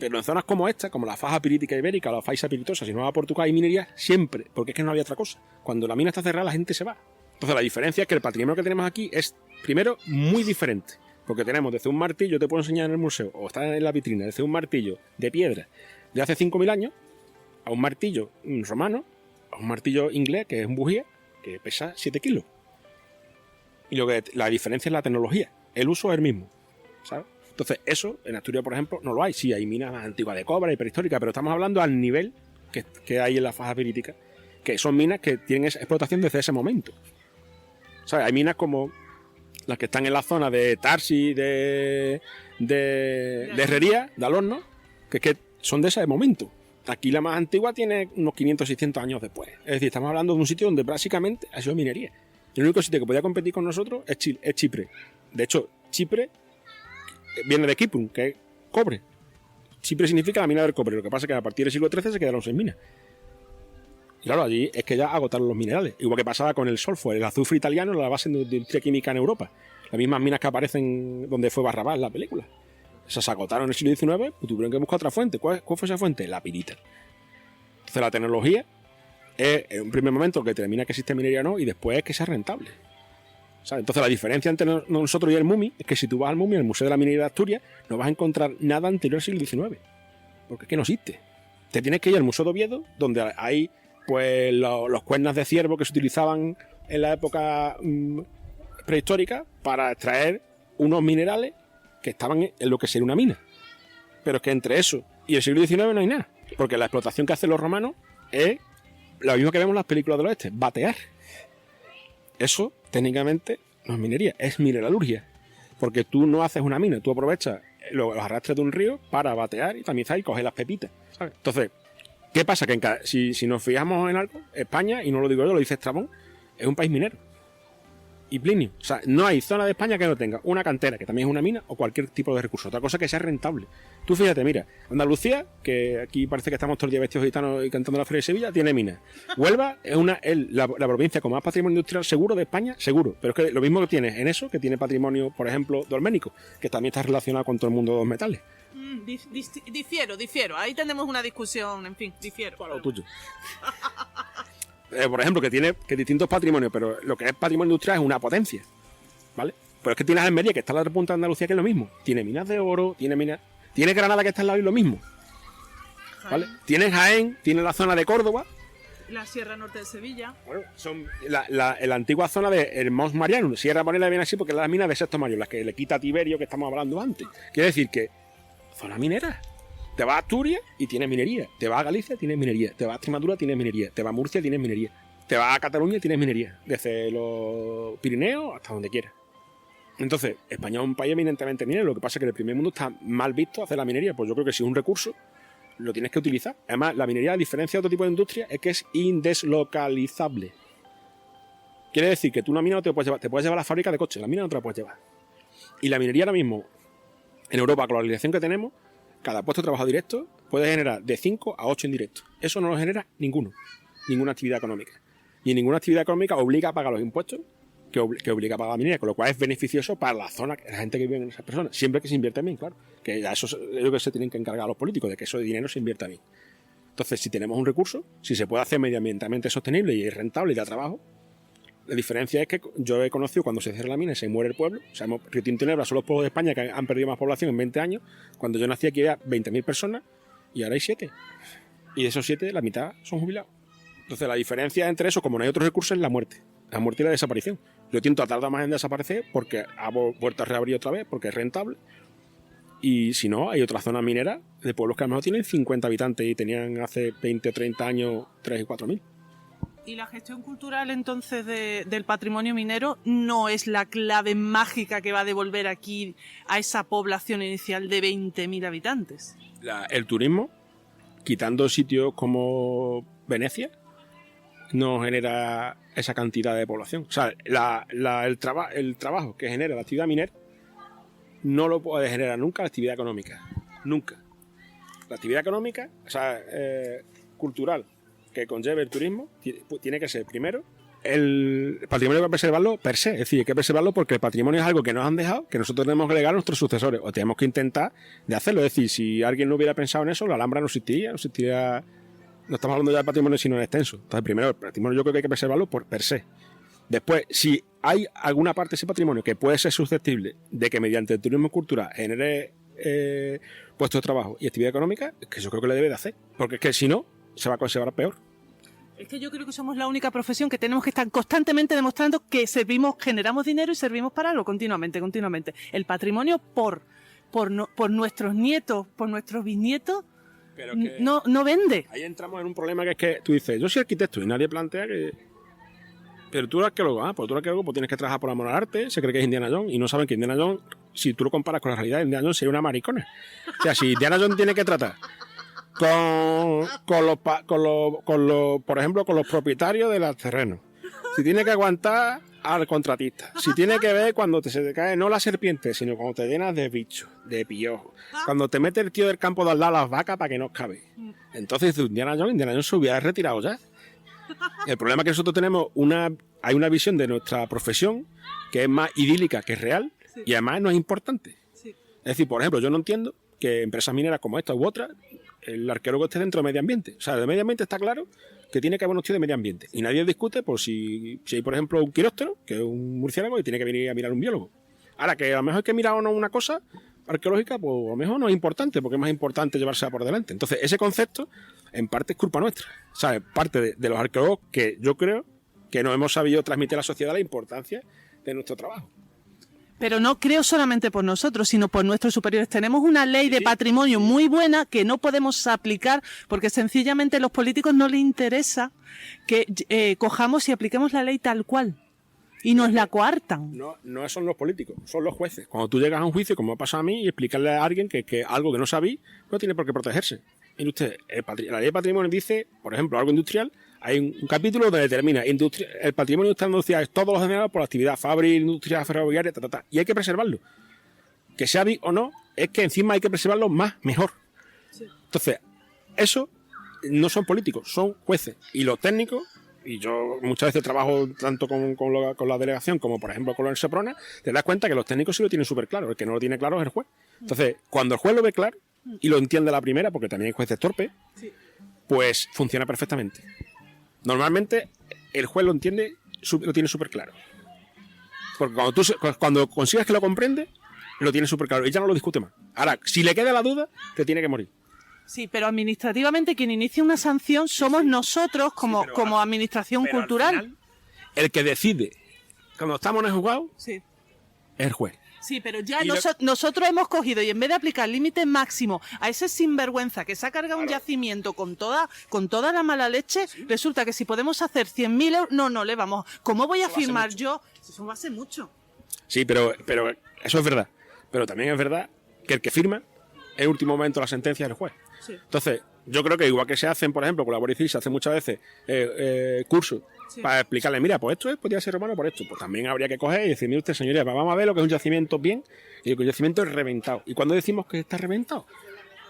Pero en zonas como esta, como la faja pirítica ibérica o la faixa piritosa, si no va a Portugal hay minería siempre, porque es que no había otra cosa. Cuando la mina está cerrada la gente se va. Entonces la diferencia es que el patrimonio que tenemos aquí es, primero, muy diferente. Porque tenemos desde un martillo, te puedo enseñar en el museo, o está en la vitrina, desde un martillo de piedra de hace 5.000 años, a un martillo romano, a un martillo inglés, que es un bujía, que pesa 7 kilos. Y la diferencia es la tecnología. El uso es el mismo, ¿sabes? Entonces, eso, en Asturias, por ejemplo, no lo hay. Sí, hay minas más antiguas de cobre y prehistóricas, pero estamos hablando al nivel que hay en la faja pirítica, que son minas que tienen esa explotación desde ese momento. ¿Sabes? Hay minas como las que están en la zona de Tarsi, de Herrería, de Alorno, que son de ese momento. Aquí la más antigua tiene unos 500, 600 años después. Es decir, estamos hablando de un sitio donde básicamente ha sido minería. El único sitio que podía competir con nosotros es Chipre. De hecho, Chipre viene de Kiprum, que es cobre. Chipre significa la mina del cobre. Lo que pasa es que a partir del siglo XIII se quedaron sin minas. Y claro, allí es que ya agotaron los minerales. Igual que pasaba con el solfo, el azufre italiano, la base de industria química en Europa. Las mismas minas que aparecen donde fue Barrabás en la película. Esas se agotaron en el siglo XIX, pues tuvieron que buscar otra fuente. ¿Cuál fue esa fuente? La pirita. Entonces la tecnología es en un primer momento que determina que existe minería o no, y después es que sea rentable. ¿Sabes? Entonces la diferencia entre nosotros y el MUMI es que si tú vas al MUMI, al Museo de la Minería de Asturias, no vas a encontrar nada anterior al siglo XIX. Porque es que no existe. Te tienes que ir al Museo de Oviedo, donde hay pues los cuernas de ciervo que se utilizaban en la época prehistórica para extraer unos minerales que estaban en lo que sería una mina. Pero es que entre eso y el siglo XIX no hay nada. Porque la explotación que hacen los romanos es lo mismo que vemos en las películas del oeste, batear. Eso, técnicamente, no es minería, es mineralurgia. Porque tú no haces una mina, tú aprovechas los arrastres de un río para batear y tamizar y coger las pepitas, ¿sabes? Entonces, ¿qué pasa? Que si nos fijamos en algo, España, y no lo digo yo, lo dice Estrabón, es un país minero. Y Plinio. O sea, no hay zona de España que no tenga una cantera, que también es una mina, o cualquier tipo de recurso. Otra cosa que sea rentable. Tú fíjate, mira, Andalucía, que aquí parece que estamos todo el día vestidos gitanos y cantando la Feria de Sevilla, tiene mina. Huelva es la provincia con más patrimonio industrial seguro de España, seguro. Pero es que lo mismo que tiene en eso, que tiene patrimonio, por ejemplo, dolménico, que también está relacionado con todo el mundo de los metales. Difiero. Ahí tenemos una discusión, en fin, difiero. Para lo tuyo. Por ejemplo, que distintos patrimonios, pero lo que es patrimonio industrial es una potencia, ¿vale? Pero es que tienes Almería, que está en la punta de Andalucía, que es lo mismo. Tiene minas de oro, tiene Granada, que está al lado, y lo mismo, ¿vale? Tienes Jaén, tiene la zona de Córdoba. La Sierra Norte de Sevilla. Bueno, son la antigua zona de Mons Marianum. Sierra Morena viene así porque es la mina de Sexto Mario, las que le quita a Tiberio, que estamos hablando antes. Quiere decir que zona minera. Te vas a Asturias y tienes minería. Te vas a Galicia, tienes minería. Te vas a Extremadura, tienes minería. Te vas a Murcia, tienes minería. Te vas a Cataluña, tienes minería. Desde los Pirineos hasta donde quieras. Entonces, España es un país eminentemente minero. Lo que pasa es que en el primer mundo está mal visto hacer la minería. Pues yo creo que si es un recurso, lo tienes que utilizar. Además, la minería, a diferencia de otro tipo de industria, es que es indeslocalizable. Quiere decir que tú una mina no te puedes llevar. Te puedes llevar a la fábrica de coches. La mina no te la puedes llevar. Y la minería ahora mismo, en Europa, con la legislación que tenemos, cada puesto de trabajo directo puede generar de 5 a 8 indirectos. Eso no lo genera ninguna actividad económica. y ninguna actividad económica obliga a pagar los impuestos que obliga a pagar la minería, con lo cual es beneficioso para la zona, la gente que vive en esas personas, siempre que se invierte bien, claro, que ya eso es lo que se tienen que encargar los políticos, de que eso de dinero se invierta bien. Entonces, si tenemos un recurso, si se puede hacer medioambientalmente sostenible y es rentable y da trabajo, la diferencia es que yo he conocido cuando se cierra la mina y se muere el pueblo. O sea, Río Tinto y Nebra son los pueblos de España que han perdido más población en 20 años. Cuando yo nací aquí había 20.000 personas y ahora hay 7. Y de esos 7, la mitad son jubilados. Entonces, la diferencia entre eso, como no hay otros recursos, es la muerte. La muerte y la desaparición. Río Tinto ha tardado más en desaparecer porque ha vuelto a reabrir otra vez, porque es rentable. Y si no, hay otra zona minera de pueblos que a lo mejor tienen 50 habitantes y tenían hace 20 o 30 años 3 y 4.000. ¿Y la gestión cultural entonces del patrimonio minero no es la clave mágica que va a devolver aquí a esa población inicial de 20.000 habitantes? El turismo, quitando sitios como Venecia, no genera esa cantidad de población. O sea, el trabajo que genera la actividad minera no lo puede generar nunca la actividad económica. Nunca. La actividad económica, o sea, cultural, que conlleve el turismo, tiene que ser, primero, el patrimonio hay que preservarlo per se. Es decir, hay que preservarlo porque el patrimonio es algo que nos han dejado, que nosotros tenemos que legar a nuestros sucesores, o tenemos que intentar de hacerlo. Es decir, si alguien no hubiera pensado en eso, la Alhambra no existiría. No estamos hablando ya de patrimonio, sino en extenso. Entonces, primero, el patrimonio yo creo que hay que preservarlo per se. Después, si hay alguna parte de ese patrimonio que puede ser susceptible de que mediante el turismo cultural genere puestos de trabajo y actividad económica, es que yo creo que le debe de hacer. Porque es que si no, se va a conservar peor. Es que yo creo que somos la única profesión que tenemos que estar constantemente demostrando que generamos dinero y servimos para algo continuamente. El patrimonio por nuestros nietos, por nuestros bisnietos, Pero que no vende. ahí entramos en un problema que es que tú dices, yo soy arquitecto y nadie plantea que... Pero tú eres arqueólogo, pues tú eres arqueólogo, pues tienes que trabajar por amor al arte, se cree que es Indiana Jones y no saben que Indiana Jones, si tú lo comparas con la realidad, Indiana Jones sería una maricona. O sea, si Indiana Jones tiene que tratar por ejemplo, con los propietarios de los terrenos, si tiene que aguantar al contratista, si tiene que ver cuando se te cae no la serpiente, sino cuando te llenas de bichos, de piojos, cuando te mete el tío del campo de al lado las vacas para que no cabe. Entonces Indiana Jones se hubiera retirado ya. El problema es que nosotros tenemos hay una visión de nuestra profesión que es más idílica que real, sí, y además no es importante. Sí. Es decir, por ejemplo, yo no entiendo que empresas mineras como esta u otras, el arqueólogo esté dentro de medio ambiente. O sea, de medio ambiente está claro que tiene que haber unos tíos de medio ambiente. Y nadie discute por si hay, por ejemplo, un quiróptero, que es un murciélago, y tiene que venir a mirar un biólogo. Ahora, que a lo mejor hay que mirar o no una cosa arqueológica, pues a lo mejor no es importante, porque es más importante llevársela por delante. Entonces, ese concepto, en parte, es culpa nuestra. O sea, es parte de los arqueólogos que yo creo que no hemos sabido transmitir a la sociedad la importancia de nuestro trabajo. Pero no creo solamente por nosotros, sino por nuestros superiores. Tenemos una ley de patrimonio muy buena que no podemos aplicar porque sencillamente a los políticos no les interesa que cojamos y apliquemos la ley tal cual. Y nos la coartan. No son los políticos, son los jueces. Cuando tú llegas a un juicio, como me ha pasado a mí, y explicarle a alguien que algo que no sabí no tiene por qué protegerse. Mire usted, la ley de patrimonio dice, por ejemplo, algo industrial, hay un capítulo donde determina el patrimonio industrial es todo lo generado por la actividad fabril, industria ferroviaria, y hay que preservarlo. Que sea vi o no, es que encima hay que preservarlo mejor. Sí. Entonces, eso no son políticos, son jueces. Y los técnicos, y yo muchas veces trabajo tanto con la delegación como, por ejemplo, con el Seprona, te das cuenta que los técnicos sí lo tienen súper claro. El que no lo tiene claro es el juez. Entonces, cuando el juez lo ve claro y lo entiende a la primera, porque también hay jueces torpes, sí, pues funciona perfectamente. Normalmente el juez lo entiende, lo tiene súper claro. Porque cuando consigas que lo comprende, lo tiene súper claro y ya no lo discute más. Ahora, si le queda la duda, te tiene que morir. Sí, pero administrativamente quien inicia una sanción somos nosotros como administración cultural. Al final, el que decide, cuando estamos en el juzgado, sí, es el juez. Sí, pero ya nosotros hemos cogido y en vez de aplicar límites máximos a ese sinvergüenza que se ha cargado un yacimiento con toda la mala leche, sí, resulta que si podemos hacer 100.000 euros, no le vamos. ¿Cómo voy a firmar yo? Eso va a ser mucho. Sí, pero eso es verdad. Pero también es verdad que el que firma, en el último momento la sentencia es el juez. Sí. Entonces, yo creo que igual que se hacen, por ejemplo, con la Guardia Civil, se hacen muchas veces cursos, sí, para explicarle, mira, pues esto podría ser romano por esto. Pues también habría que coger y decir, mire usted, señoría, vamos a ver lo que es un yacimiento bien, y que el yacimiento es reventado. ¿Y cuándo decimos que está reventado?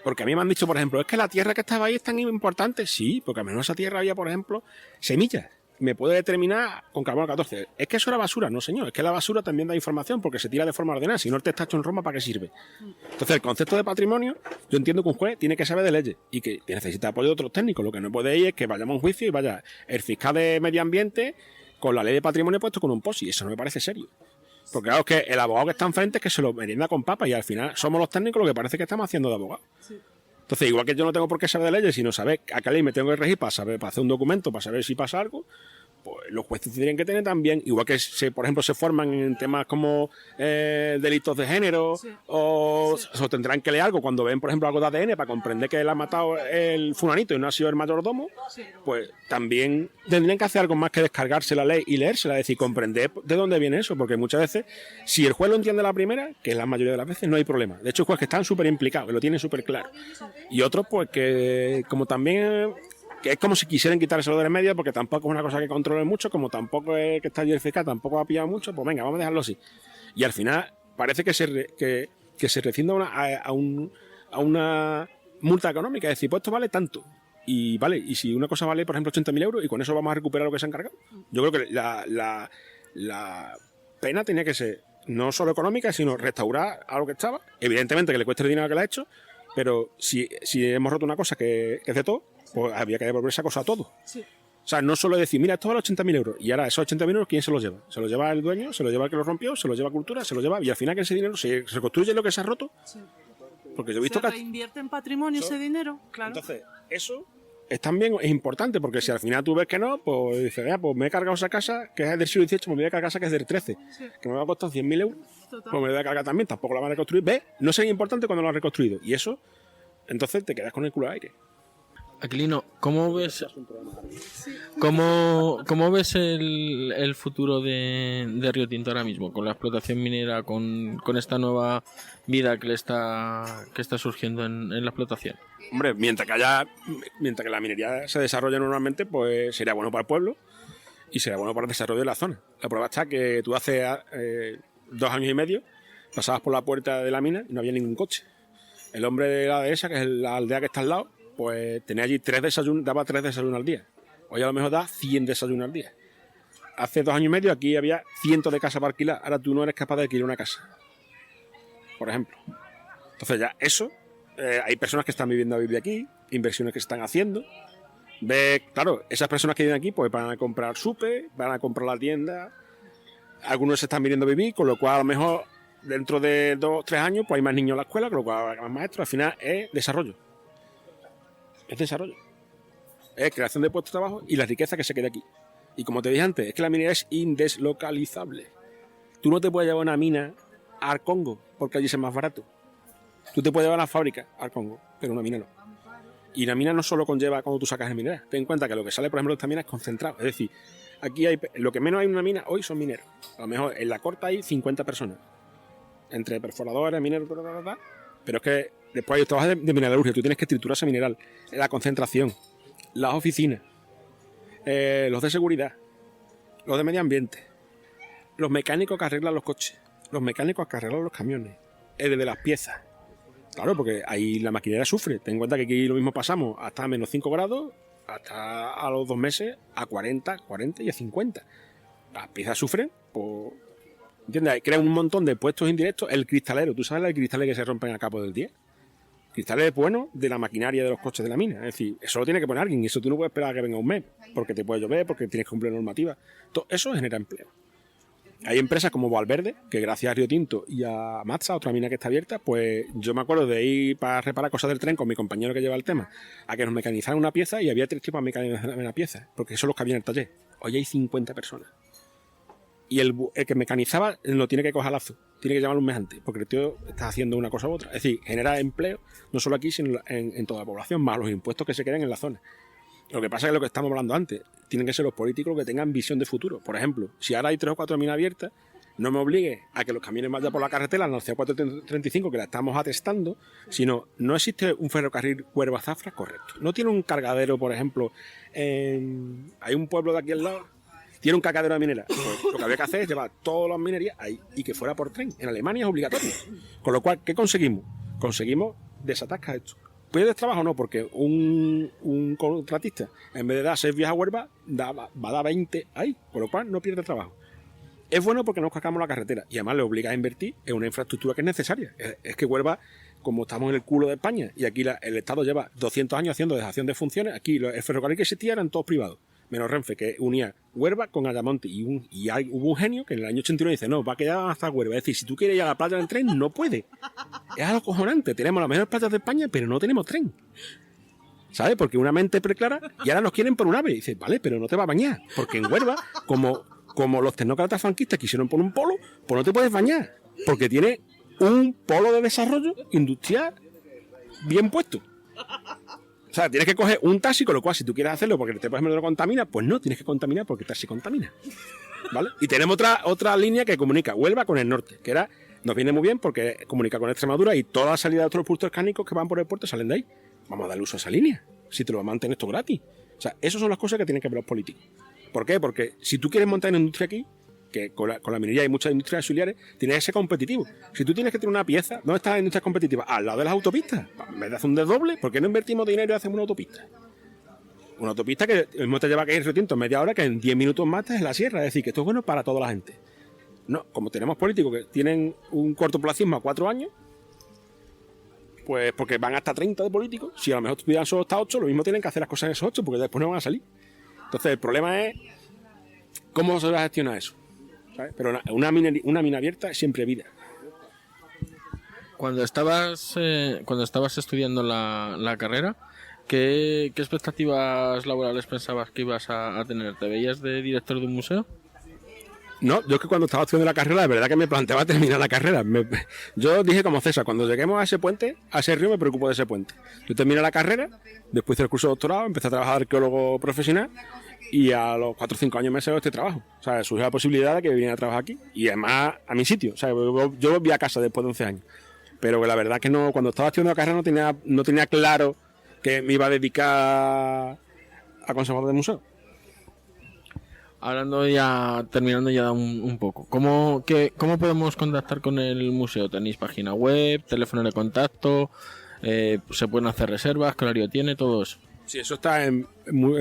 Porque a mí me han dicho, por ejemplo, es que la tierra que estaba ahí es tan importante. Sí, porque a menos esa tierra había, por ejemplo, semillas. me puede determinar con carbono 14. Es que eso era basura, no señor, es que la basura también da información porque se tira de forma ordenada, si no el texto está hecho en Roma, ¿para qué sirve? Entonces el concepto de patrimonio, yo entiendo que un juez tiene que saber de leyes y que necesita apoyo de otros técnicos, lo que no puede ir es que vayamos a un juicio y vaya el fiscal de medio ambiente con la ley de patrimonio puesto con un POSI, eso no me parece serio. Porque claro, es que el abogado que está enfrente es que se lo merienda con papa y al final somos los técnicos lo que parece que estamos haciendo de abogado. Sí. Entonces, igual que yo no tengo por qué saber de leyes, sino saber a qué ley me tengo que regir para hacer un documento, para saber si pasa algo, pues los jueces tendrían que tener también, igual que por ejemplo se forman en temas como delitos de género, sí. o tendrán que leer algo cuando ven, por ejemplo, algo de ADN para comprender que él ha matado el fulanito y no ha sido el mayordomo, sí. Pues también tendrían que hacer algo más que descargarse la ley y leérsela, es decir, comprender de dónde viene eso, porque muchas veces, si el juez lo entiende la primera, que es la mayoría de las veces, no hay problema. De hecho, jueces que están súper implicados, que lo tienen súper claro. Y otros, pues que como también... que es como si quisieran quitárselo de medio porque tampoco es una cosa que controle mucho, como tampoco es que está allí el fiscal, tampoco ha pillado mucho, pues venga, vamos a dejarlo así. Y al final parece que se rescinda a una multa económica, es decir, pues esto vale tanto. Y vale, y si una cosa vale, por ejemplo, 80.000 euros y con eso vamos a recuperar lo que se han cargado. Yo creo que la pena tenía que ser no solo económica, sino restaurar algo que estaba. Evidentemente que le cueste el dinero que le ha hecho, pero si hemos roto una cosa que es de todo, pues había que devolver esa cosa a todo. Sí. O sea, no solo decir, mira, esto vale 80.000 euros. Y ahora esos 80.000 euros, ¿quién se los lleva? ¿Se los lleva el dueño? ¿Se los lleva el que lo rompió? ¿Se los lleva Cultura? ¿Se los lleva? Y al final que ese dinero se construye lo que se ha roto. Sí. Porque yo he visto se reinvierte en patrimonio ese dinero, claro. Entonces, eso es también es importante, porque si al final tú ves que no, pues dices, pues me he cargado esa casa, que es del siglo XVIII, me voy a cargar esa que es del XIII, sí. Que me va a costar 100.000 euros. Total. Pues me voy a cargar también, tampoco la van a reconstruir. ¿Ves? No sería importante cuando lo han reconstruido. Y eso, entonces te quedas con el culo al aire. Aquilino, ¿cómo ves el futuro de Río Tinto ahora mismo? Con la explotación minera, con esta nueva vida que está surgiendo en la explotación. Hombre, mientras que la minería se desarrolle normalmente, pues sería bueno para el pueblo y sería bueno para el desarrollo de la zona. La prueba está que tú hace 2 años y medio pasabas por la puerta de la mina y no había ningún coche. El hombre de la dehesa, que es la aldea que está al lado, pues tenía allí 3 desayunos, daba 3 desayunos al día. Hoy a lo mejor da 100 desayunos al día. Hace 2 años y medio aquí había cientos de casas para alquilar. Ahora tú no eres capaz de alquilar una casa, por ejemplo. Entonces ya eso, hay personas que están viviendo a vivir aquí, inversiones que se están haciendo. Claro, esas personas que viven aquí pues van a comprar súper, van a comprar la tienda. Algunos se están viniendo a vivir, con lo cual a lo mejor dentro de 2 o 3 años pues hay más niños en la escuela, con lo cual hay más maestros. Al final es desarrollo. Es desarrollo. Es creación de puestos de trabajo y la riqueza que se queda aquí. Y como te dije antes, es que la minería es indeslocalizable. Tú no te puedes llevar una mina al Congo porque allí es más barato. Tú te puedes llevar a la fábrica al Congo, pero una mina no. Y la mina no solo conlleva cuando tú sacas el mineral. Ten en cuenta que lo que sale, por ejemplo, de esta mina es concentrado. Es decir, aquí lo que menos hay en una mina hoy son mineros. A lo mejor en la corta hay 50 personas. Entre perforadores, mineros, pero es que después hay trabajos de mineralurgia. Tú tienes que triturar ese mineral. La concentración, las oficinas, los de seguridad, los de medio ambiente, los mecánicos que arreglan los coches, los mecánicos que arreglan los camiones, el de las piezas. Claro, porque ahí la maquinaria sufre. Ten en cuenta que aquí lo mismo pasamos hasta menos 5 grados, hasta a los 2 meses a 40 y a 50. Las piezas sufren, pues, ¿entiendes? Crea un montón de puestos indirectos. El cristalero, ¿tú sabes el cristal que se rompen al cabo del día? Cristales buenos de la maquinaria de los coches de la mina. Es decir, eso lo tiene que poner alguien y eso tú no puedes esperar a que venga un mes, porque te puede llover, porque tienes que cumplir normativas. Todo eso genera empleo. Hay empresas como Valverde, que gracias a Río Tinto y a Matsa, otra mina que está abierta, pues yo me acuerdo de ir para reparar cosas del tren con mi compañero que lleva el tema, a que nos mecanizaran una pieza y había 3 tipos de mecanizar una pieza, porque eso los que había en el taller. Hoy hay 50 personas. Y el que mecanizaba no tiene que coger lazo, tiene que llamarlo un mes antes, porque el tío está haciendo una cosa u otra. Es decir, genera empleo, no solo aquí, sino en toda la población, más los impuestos que se quedan en la zona. Lo que pasa es que lo que estamos hablando antes, tienen que ser los políticos que tengan visión de futuro. Por ejemplo, si ahora hay 3 o 4 minas abiertas, no me obligue a que los camiones vayan por la carretera, la 435, que la estamos atestando, sino no existe un ferrocarril Huelva-Zafra correcto. No tiene un cargadero, por ejemplo, hay un pueblo de aquí al lado, tiene un cargadero de minera. Pues lo que había que hacer es llevar todas las minerías ahí y que fuera por tren. En Alemania es obligatorio. Con lo cual, ¿qué conseguimos? Conseguimos desatascar esto. pierdes trabajo no, porque un contratista, en vez de dar 6 días a Huelva, va a dar 20 ahí, con lo cual no pierde trabajo. Es bueno porque nos cascamos la carretera y además le obliga a invertir en una infraestructura que es necesaria. Es que Huelva, como estamos en el culo de España y aquí el Estado lleva 200 años haciendo dejación de funciones, aquí el ferrocarril que existía eran todos privados, menos Renfe, que unía Huelva con Ayamonte. Hubo un genio que en el año 89 dice, no, va a quedar hasta Huelva. Es decir, si tú quieres ir a la playa en tren, no puede. Es algo cojonante. Tenemos las mejores playas de España, pero no tenemos tren. ¿Sabes? Porque una mente preclara y ahora nos quieren por un ave. Y dices, vale, pero no te va a bañar. Porque en Huelva, como los tecnócratas franquistas quisieron por un polo, pues no te puedes bañar. Porque tiene un polo de desarrollo industrial bien puesto. O sea, tienes que coger un taxi, con lo cual si tú quieres hacerlo porque te, por ejemplo, no contamina, pues no, tienes que contaminar porque el taxi contamina. ¿Vale? Y tenemos otra línea que comunica Huelva con el norte, que nos viene muy bien porque comunica con Extremadura y toda la salida de otros puntos cascánicos que van por el puerto salen de ahí. Vamos a darle uso a esa línea, si te lo va a mantener esto gratis. O sea, esas son las cosas que tienen que ver los políticos. ¿Por qué? Porque si tú quieres montar una industria aquí, que con la minería hay muchas industrias auxiliares, tienes que ser competitivo. Si tú tienes que tener una pieza, ¿dónde están las industrias competitivas? Al lado de las autopistas. En vez de hacer un desdoble, ¿por qué no invertimos dinero y hacemos una autopista? Una autopista que el mismo te lleva que ir retinto media hora, que en 10 minutos más estás en la sierra. Es decir, que esto es bueno para toda la gente. No, como tenemos políticos que tienen un cortoplacismo a 4 años, pues porque van hasta 30 de políticos, si a lo mejor tuvieran solo hasta 8, lo mismo tienen que hacer las cosas en esos 8, porque después no van a salir. Entonces el problema es cómo se va a gestionar eso. ¿Sabes? Pero una mina abierta es siempre vida. Cuando estabas estudiando la carrera, ¿qué expectativas laborales pensabas que ibas a tener? ¿Te veías de director de un museo? No, yo es que cuando estaba estudiando la carrera, la verdad que me planteaba terminar la carrera. Yo dije como César, cuando lleguemos a ese puente, a ese río, me preocupo de ese puente. Yo terminé la carrera, después hice el curso de doctorado, empecé a trabajar de arqueólogo profesional y a los 4 o 5 años me salió este trabajo. O sea, surgió la posibilidad de que viniera a trabajar aquí y además a mi sitio. O sea, yo volví a casa después de 11 años. Pero la verdad que no, cuando estaba estudiando la carrera no tenía claro que me iba a dedicar a conservador de museo. Terminando ya un poco, ¿cómo podemos contactar con el museo? ¿Tenéis página web, teléfono de contacto? ¿Se pueden hacer reservas? ¿Qué horario tiene? Todo eso. Sí, eso está en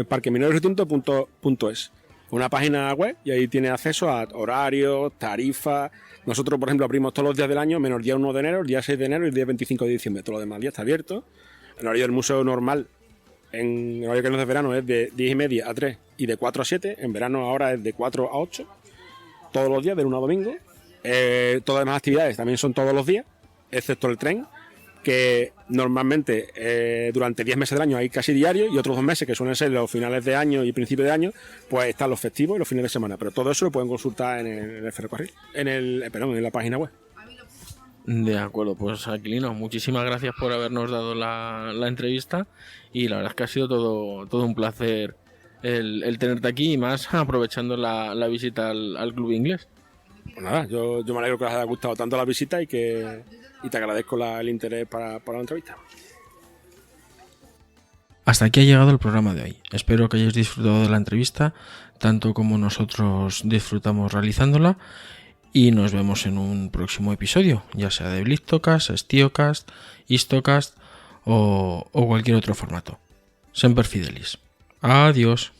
parqueminerosretinto.es, una página web, y ahí tiene acceso a horarios, tarifas. Nosotros, por ejemplo, abrimos todos los días del año, menos el día 1 de enero, el día 6 de enero y el día 25 de diciembre. Todo lo demás día está abierto. El horario del museo normal, en el horario que no es de verano, es de 10:30 a 3 y de 4 a 7. En verano ahora es de 4 a 8. Todos los días, de lunes a domingo. Todas las demás actividades también son todos los días, excepto el tren, que normalmente durante 10 meses del año hay casi diario, y otros 2 meses, que suelen ser los finales de año y principios de año, pues están los festivos y los fines de semana. Pero todo eso lo pueden consultar en el ferrocarril, en la página web. De acuerdo, pues Aquilino, muchísimas gracias por habernos dado la entrevista, y la verdad es que ha sido todo un placer el tenerte aquí, y más aprovechando la visita al Club Inglés. Pues nada, yo me alegro que os haya gustado tanto la visita y te agradezco el interés para la entrevista. Hasta aquí ha llegado el programa de hoy. Espero que hayáis disfrutado de la entrevista tanto como nosotros disfrutamos realizándola, y nos vemos en un próximo episodio, ya sea de Blitocast, Estiocast, Histocast o cualquier otro formato. Semper Fidelis. Adiós.